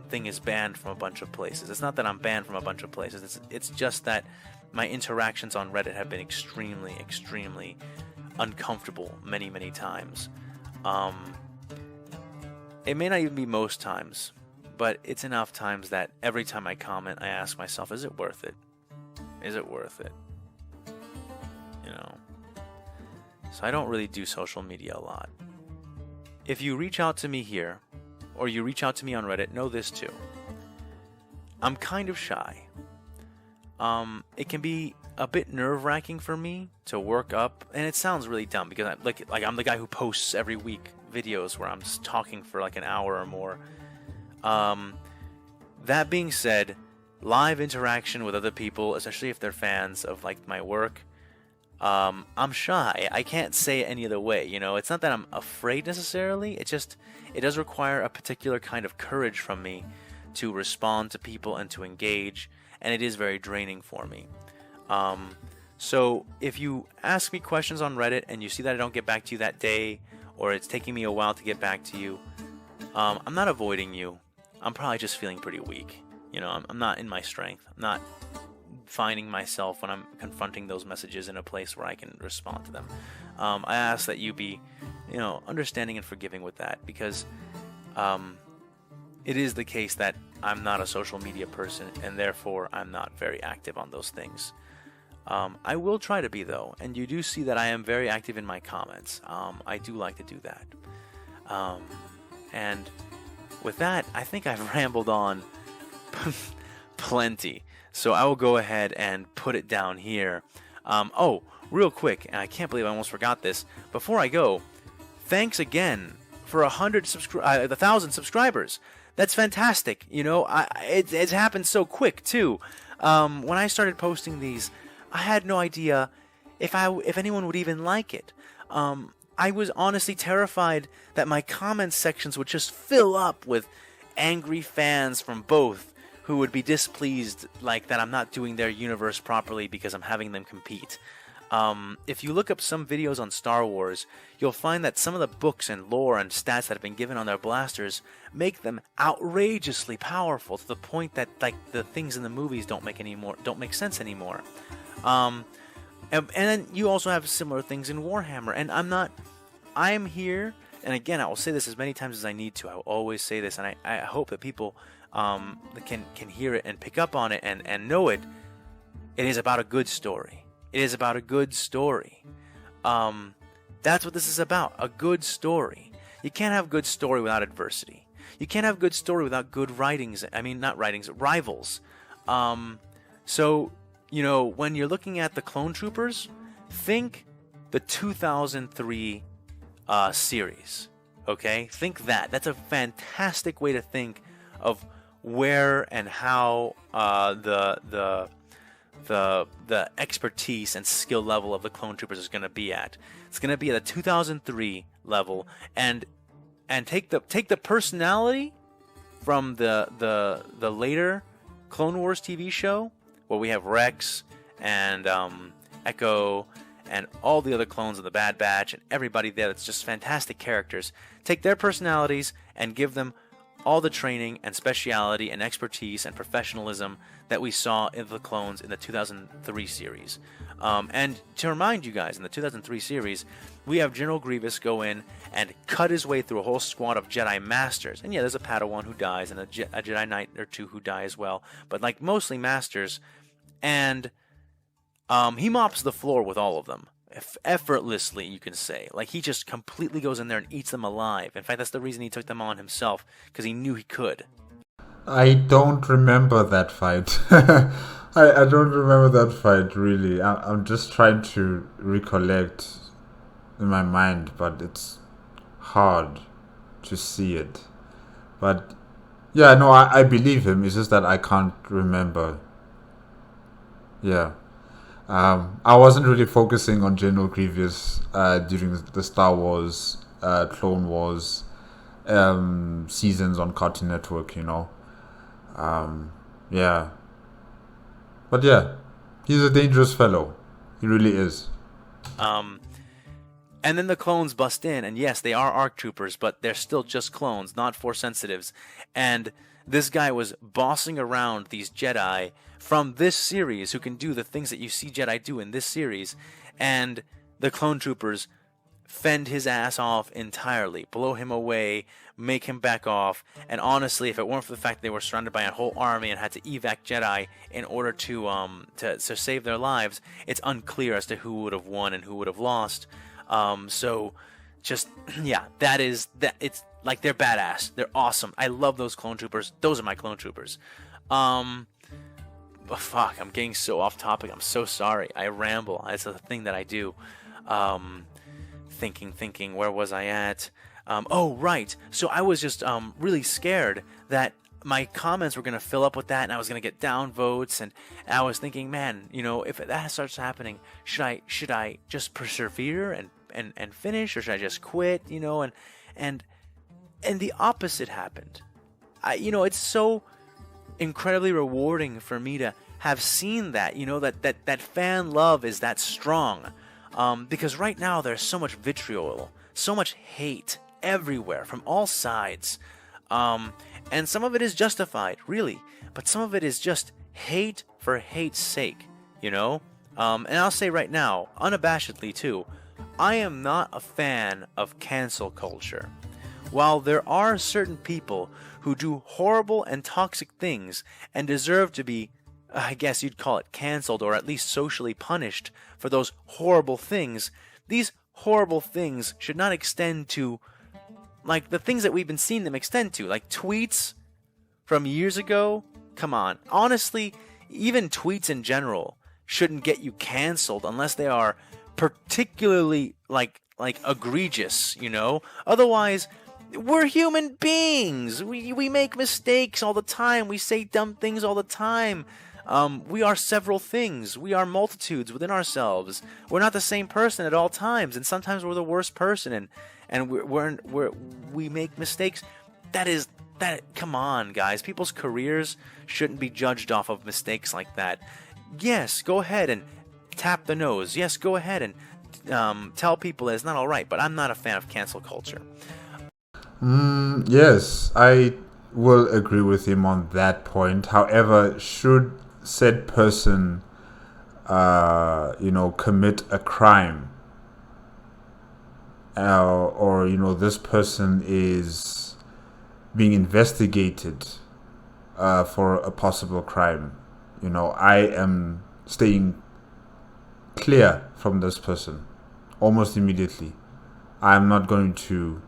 thing is banned from a bunch of places. It's not that I'm banned from a bunch of places. It's just that my interactions on Reddit have been extremely uncomfortable many times. It may not even be most times, but it's enough times that every time I comment, I ask myself, is it worth it? Is it worth it? You know? So I don't really do social media a lot. If you reach out to me here, or you reach out to me on Reddit, know this too. I'm kind of shy. It can be a bit nerve-wracking for me to work up, and it sounds really dumb because I'm the guy who posts every week videos where I'm just talking for like an hour or more. That being said, live interaction with other people, especially if they're fans of like my work, I'm shy. I can't say it any other way. You know, it's not that I'm afraid necessarily. It does require a particular kind of courage from me to respond to people and to engage, and it is very draining for me. So if you ask me questions on Reddit and you see that I don't get back to you that day, or it's taking me a while to get back to you, I'm not avoiding you. I'm probably just feeling pretty weak. You know, I'm not in my strength. I'm not finding myself when I'm confronting those messages in a place where I can respond to them. I ask that you be, you know, understanding and forgiving with that, because it is the case that I'm not a social media person, and therefore I'm not very active on those things. I will try to be, though, and you do see that I am very active in my comments. I do like to do that. And with that, I think I've rambled on plenty. So I will go ahead and put it down here. Oh, real quick, and I can't believe I almost forgot this. Before I go, thanks again for 1,000 subscribers. That's fantastic. You know, it's happened so quick too. When I started posting these, I had no idea if anyone would even like it. I was honestly terrified that my comment sections would just fill up with angry fans from both who would be displeased, like that I'm not doing their universe properly because I'm having them compete. If you look up some videos on Star Wars, you'll find that some of the books and lore and stats that have been given on their blasters make them outrageously powerful to the point that like the things in the movies don't make sense anymore. And then you also have similar things in Warhammer, and I'm here, and again, I will say this as many times as I need to. I will always say this, and I hope that people can hear it and pick up on it and know it. It is about a good story. It is about a good story. That's what this is about, a good story. You can't have good story without adversity. You can't have good story without good rivals. So, you know, when you're looking at the Clone Troopers, think the 2003 series, okay? Think that. That's a fantastic way to think of where and how the expertise and skill level of the Clone Troopers is going to be at. It's going to be at the 2003 level, and take the personality from the later Clone Wars TV show, where we have Rex and Echo and all the other clones of the Bad Batch and everybody there. That's just fantastic characters. Take their personalities and give them all the training and speciality and expertise and professionalism that we saw in the clones in the 2003 series. And to remind you guys, in the 2003 series, we have General Grievous go in and cut his way through a whole squad of Jedi Masters. And yeah, there's a Padawan who dies and a Jedi Knight or two who die as well. But like mostly Masters. And he mops the floor with all of them. Effortlessly, you can say. Like, he just completely goes in there and eats them alive. In fact, that's the reason he took them on himself, because he knew he could. I don't remember that fight. I don't remember that fight, really. I'm just trying to recollect in my mind, but it's hard to see it. But, yeah, no, I believe him. It's just that I can't remember. Yeah. I wasn't really focusing on General Grievous during the Star Wars, Clone Wars seasons on Cartoon Network, you know. Yeah. But yeah, he's a dangerous fellow. He really is. And then the clones bust in, and yes, they are ARC troopers, but they're still just clones, not Force sensitives. And this guy was bossing around these Jedi from this series who can do the things that you see Jedi do in this series, and the clone troopers fend his ass off entirely, blow him away, make him back off. And honestly, if it weren't for the fact that they were surrounded by a whole army and had to evac Jedi in order to save their lives, it's unclear as to who would have won and who would have lost. So just yeah, it's like they're badass. They're awesome. I love those clone troopers. Those are my clone troopers. But fuck, I'm getting so off topic. I'm so sorry. I ramble. It's a thing that I do. Thinking, where was I at? Oh, right. So I was just really scared that my comments were going to fill up with that, and I was going to get down votes, and I was thinking, man, you know, if that starts happening, should I just persevere and finish, or should I just quit, you know? And the opposite happened. It's so incredibly rewarding for me to have seen that, you know, that fan love is that strong. Because right now there's so much vitriol, so much hate everywhere from all sides. And some of it is justified, really, but some of it is just hate for hate's sake, you know? And I'll say right now, unabashedly too, I am not a fan of cancel culture. While there are certain people who do horrible and toxic things and deserve to be, I guess you'd call it canceled, or at least socially punished for those horrible things, these horrible things should not extend to like the things that we've been seeing them extend to, like tweets from years ago. Come on, honestly, even tweets in general shouldn't get you canceled unless they are particularly like egregious, you know? Otherwise, we're human beings. We make mistakes all the time. We say dumb things all the time. We are several things. We are multitudes within ourselves. We're not the same person at all times, and sometimes we're the worst person, and we make mistakes. Come on, guys. People's careers shouldn't be judged off of mistakes like that. Yes, go ahead and tap the nose. Yes, go ahead and tell people that it's not all right. But I'm not a fan of cancel culture. Yes, I will agree with him on that point. However, should said person, commit a crime, or this person is being investigated for a possible crime, I am staying clear from this person almost immediately. I'm not going to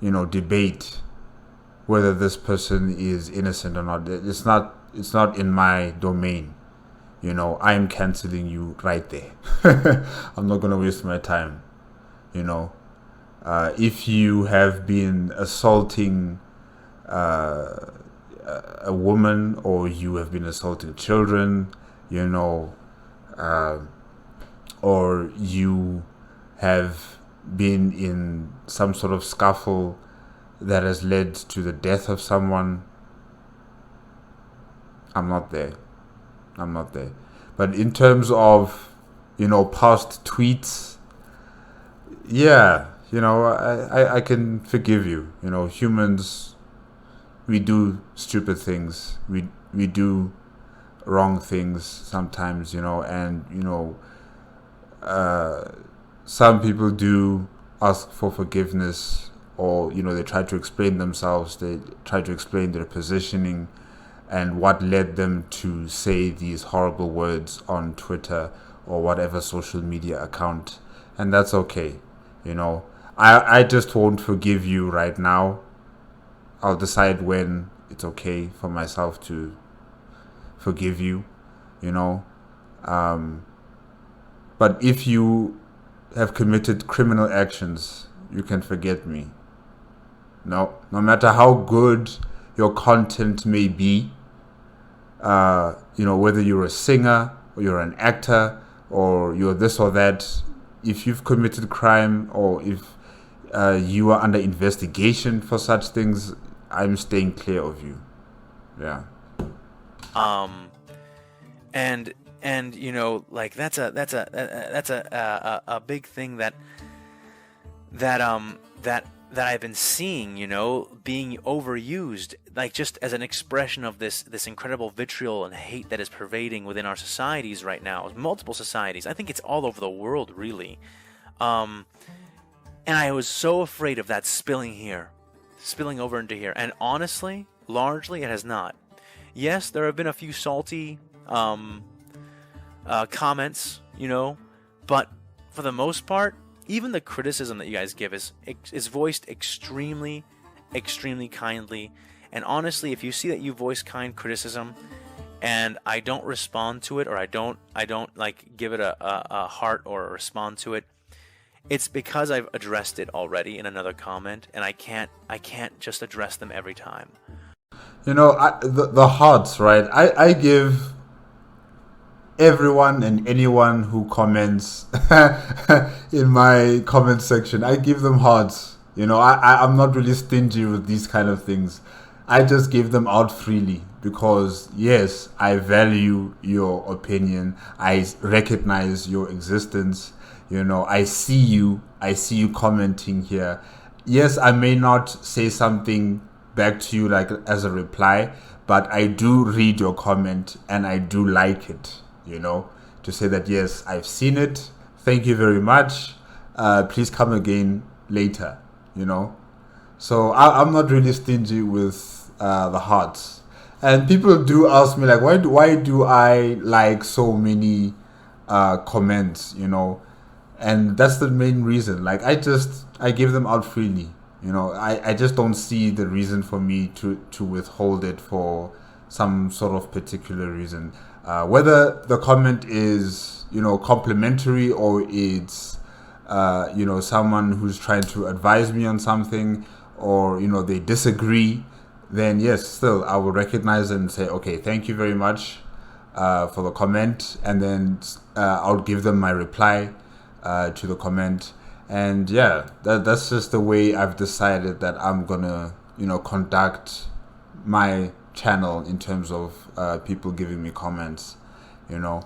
debate whether this person is innocent or not. It's not in my domain. I am canceling you right there. I'm not going to waste my time. If you have been assaulting a woman, or you have been assaulting children, or you have been in some sort of scuffle that has led to the death of someone, I'm not there. But in terms of, past tweets, yeah, I can forgive you. Humans, we do stupid things. We do wrong things sometimes, and, some people do ask for forgiveness, or, they try to explain themselves. They try to explain their positioning and what led them to say these horrible words on Twitter or whatever social media account. And that's okay. I just won't forgive you right now. I'll decide when it's okay for myself to forgive you, But if you have committed criminal actions, you can forget me. No matter how good your content may be, whether you're a singer or you're an actor or you're this or that, if you've committed crime, or if you are under investigation for such things, I'm staying clear of you. Yeah. And like that's a big thing that I've been seeing, being overused, like just as an expression of this incredible vitriol and hate that is pervading within our societies right now, multiple societies. I think it's all over the world, really. And I was so afraid of that spilling over into here. And honestly, largely it has not. Yes, there have been a few salty comments, but for the most part, even the criticism that you guys give is voiced extremely, extremely kindly. And honestly, if you see that you voice kind criticism and I don't respond to it, or I don't like give it a heart or respond to it, it's because I've addressed it already in another comment, and I can't just address them every time. The hearts, right? I give everyone and anyone who comments in my comment section, I give them hearts. I'm not really stingy with these kind of things. I just give them out freely because, yes, I value your opinion. I recognize your existence. I see you commenting here. Yes, I may not say something back to you like as a reply, but I do read your comment and I do like it, to say that, yes, I've seen it. Thank you very much. Please come again later, So I'm not really stingy with the hearts. And people do ask me, like, why do I like so many comments, And that's the main reason. Like, I give them out freely. You know, I just don't see the reason for me to withhold it for some sort of particular reason. Whether the comment is, you know, complimentary or it's, you know, someone who's trying to advise me on something, or, you know, they disagree, then yes, still, I will recognize it and say, okay, thank you very much for the comment. And then I'll give them my reply to the comment. And yeah, that's just the way I've decided that I'm gonna, you know, conduct my channel in terms of people giving me comments, you know.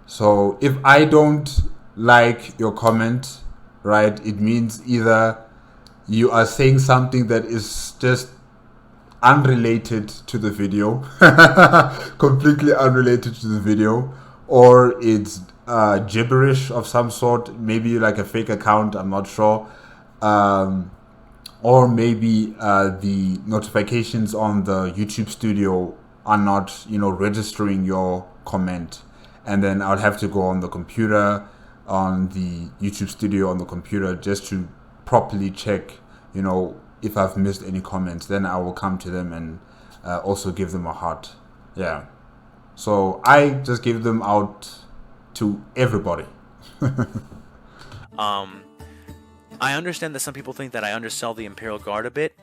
So if I don't like your comment, right, it means either you are saying something that is just unrelated to the video, completely unrelated to the video, or it's gibberish of some sort, maybe like a fake account, I'm not sure. Or maybe the notifications on the YouTube studio are not, you know, registering your comment. And then I'll have to go on the computer, on the YouTube studio on the computer, just to properly check, you know, if I've missed any comments. Then I will come to them and also give them a heart. Yeah. So I just give them out to everybody. I understand that some people think that I undersell the Imperial Guard a bit.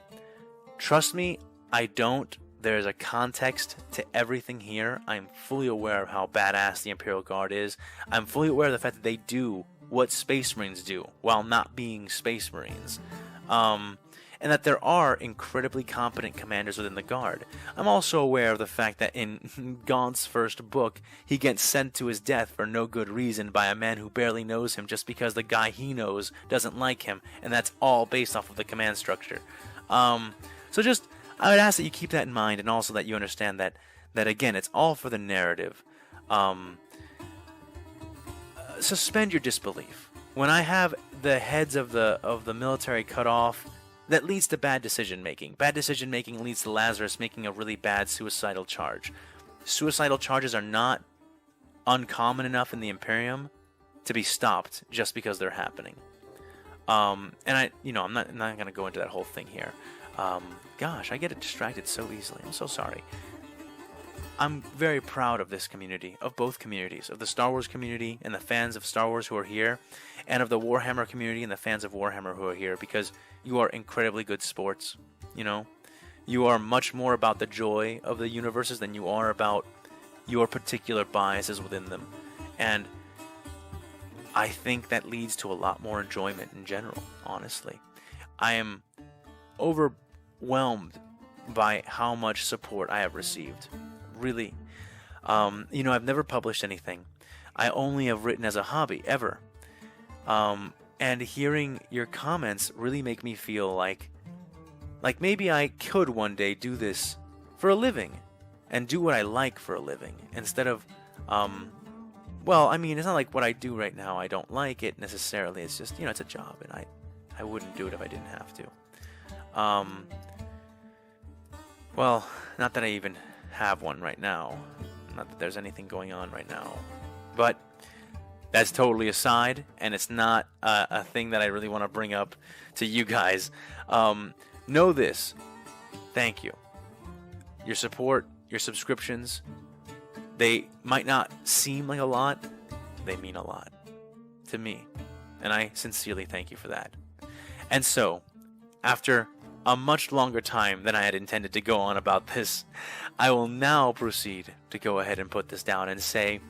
Trust me, I don't. There's a context to everything here. I'm fully aware of how badass the Imperial Guard is. I'm fully aware of the fact that they do what Space Marines do while not being Space Marines. And that there are incredibly competent commanders within the Guard. I'm also aware of the fact that in Gaunt's first book, he gets sent to his death for no good reason by a man who barely knows him just because the guy he knows doesn't like him, and that's all based off of the command structure. So just, I would ask that you keep that in mind, and also that you understand that again, it's all for the narrative. Suspend your disbelief. When I have the heads of the military cut off, that leads to bad decision making. Bad decision making leads to Lazarus making a really bad suicidal charge. Suicidal charges are not uncommon enough in the Imperium to be stopped just because they're happening. And I'm not going to go into that whole thing here. Gosh, I get distracted so easily. I'm so sorry. I'm very proud of this community, of both communities, of the Star Wars community and the fans of Star Wars who are here, and of the Warhammer community and the fans of Warhammer who are here, because you are incredibly good sports, you know? You are much more about the joy of the universes than you are about your particular biases within them. And I think that leads to a lot more enjoyment in general, honestly. I am overwhelmed by how much support I have received. Really. I've never published anything. I only have written as a hobby, ever. And hearing your comments really make me feel like maybe I could one day do this for a living and do what I like for a living instead of, it's not like what I do right now. I don't like it necessarily. It's just, it's a job, and I wouldn't do it if I didn't have to. Not that I even have one right now. Not that there's anything going on right now. But that's totally aside, and it's not a thing that I really want to bring up to you guys. Know this. Thank you. Your support, your subscriptions, they might not seem like a lot. They mean a lot to me. And I sincerely thank you for that. And so, after a much longer time than I had intended to go on about this, I will now proceed to go ahead and put this down and say,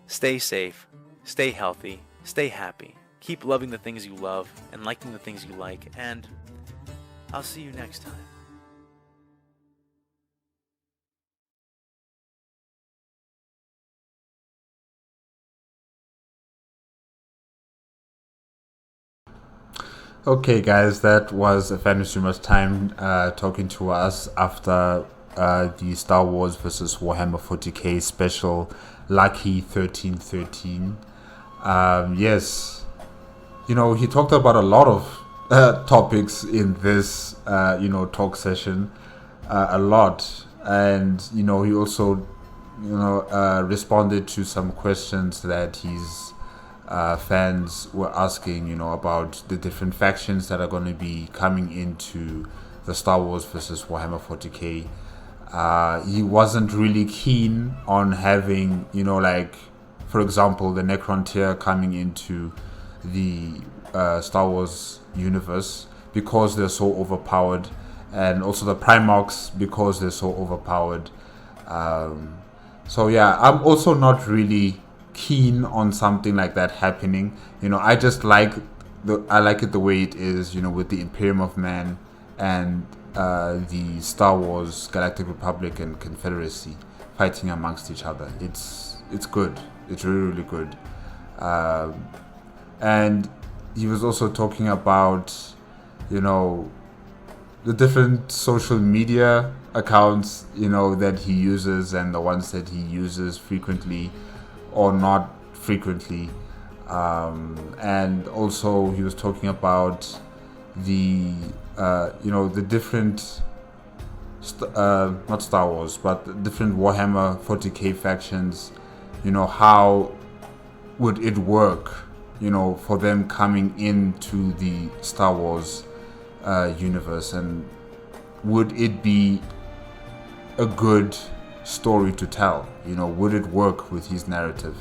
stay safe, stay healthy, stay happy, keep loving the things you love and liking the things you like, and I'll see you next time. Okay, guys, that was AFanWithTooMuchTime talking to us after the Star Wars versus Warhammer 40K special Lucky 1313. Yes, he talked about a lot of topics in this, talk session, a lot. And, he also, responded to some questions that he's fans were asking, about the different factions that are going to be coming into the Star Wars versus Warhammer 40K. He wasn't really keen on having, for example, the Necrontyr coming into the Star Wars universe because they're so overpowered, and also the Primarchs because they're so overpowered. So yeah, I'm also not really keen on something like that happening. I just like it the way it is, with the Imperium of Man and the Star Wars Galactic Republic and Confederacy fighting amongst each other. It's good. It's really, really good. And he was also talking about, the different social media accounts, that he uses, and the ones that he uses frequently or not frequently. And also he was talking about the the different not Star Wars, but the different Warhammer 40K factions. How would it work, for them coming into the Star Wars universe, and would it be a good story to tell? Would it work with his narrative?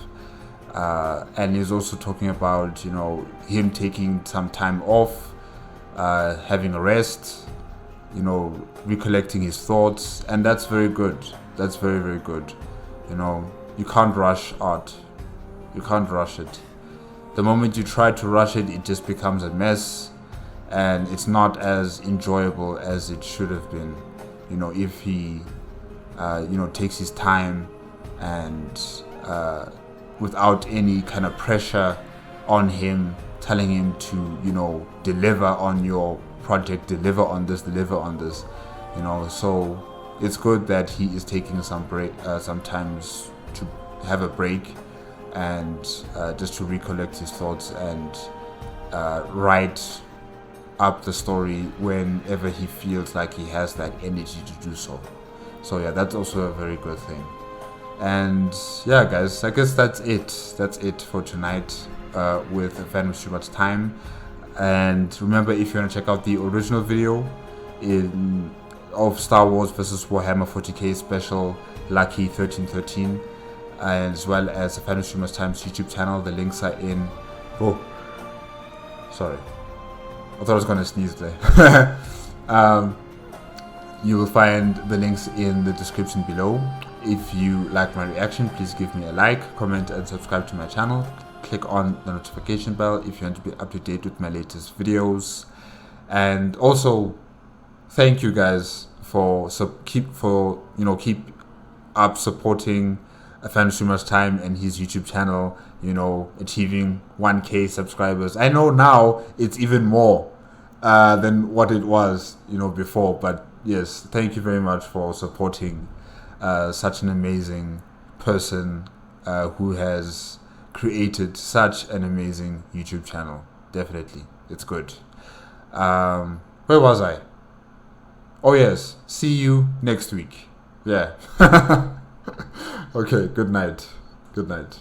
And he's also talking about, him taking some time off, having a rest, recollecting his thoughts, and that's very good. That's very, very good. You can't rush art. You can't rush it. The moment you try to rush it, it just becomes a mess, and it's not as enjoyable as it should have been. If he, takes his time and without any kind of pressure on him, telling him to, deliver on your project, deliver on this. So it's good that he is taking some break, sometimes to have a break, and just to recollect his thoughts and write up the story whenever he feels like he has that energy to do so. So yeah, that's also a very good thing. And yeah, guys, I guess that's it for tonight with AFanWithTooMuchTime. And remember, if you want to check out the original video of Star Wars vs. Warhammer 40K special Lucky 1313, as well as AFanWithTooMuchTime's YouTube channel, the links are in. Oh, sorry, I thought I was gonna sneeze there. You will find the links in the description below. If you like my reaction, please give me a like, comment, and subscribe to my channel. Click on the notification bell if you want to be up to date with my latest videos. And also, thank you guys for keep up supporting AFanWithTooMuchTime and his YouTube channel. Achieving 1K subscribers. I know now it's even more than what it was, before. But yes, thank you very much for supporting such an amazing person who has created such an amazing YouTube channel. Definitely, it's good. Where was I? Oh yes, see you next week. Yeah. Okay, good night. Good night.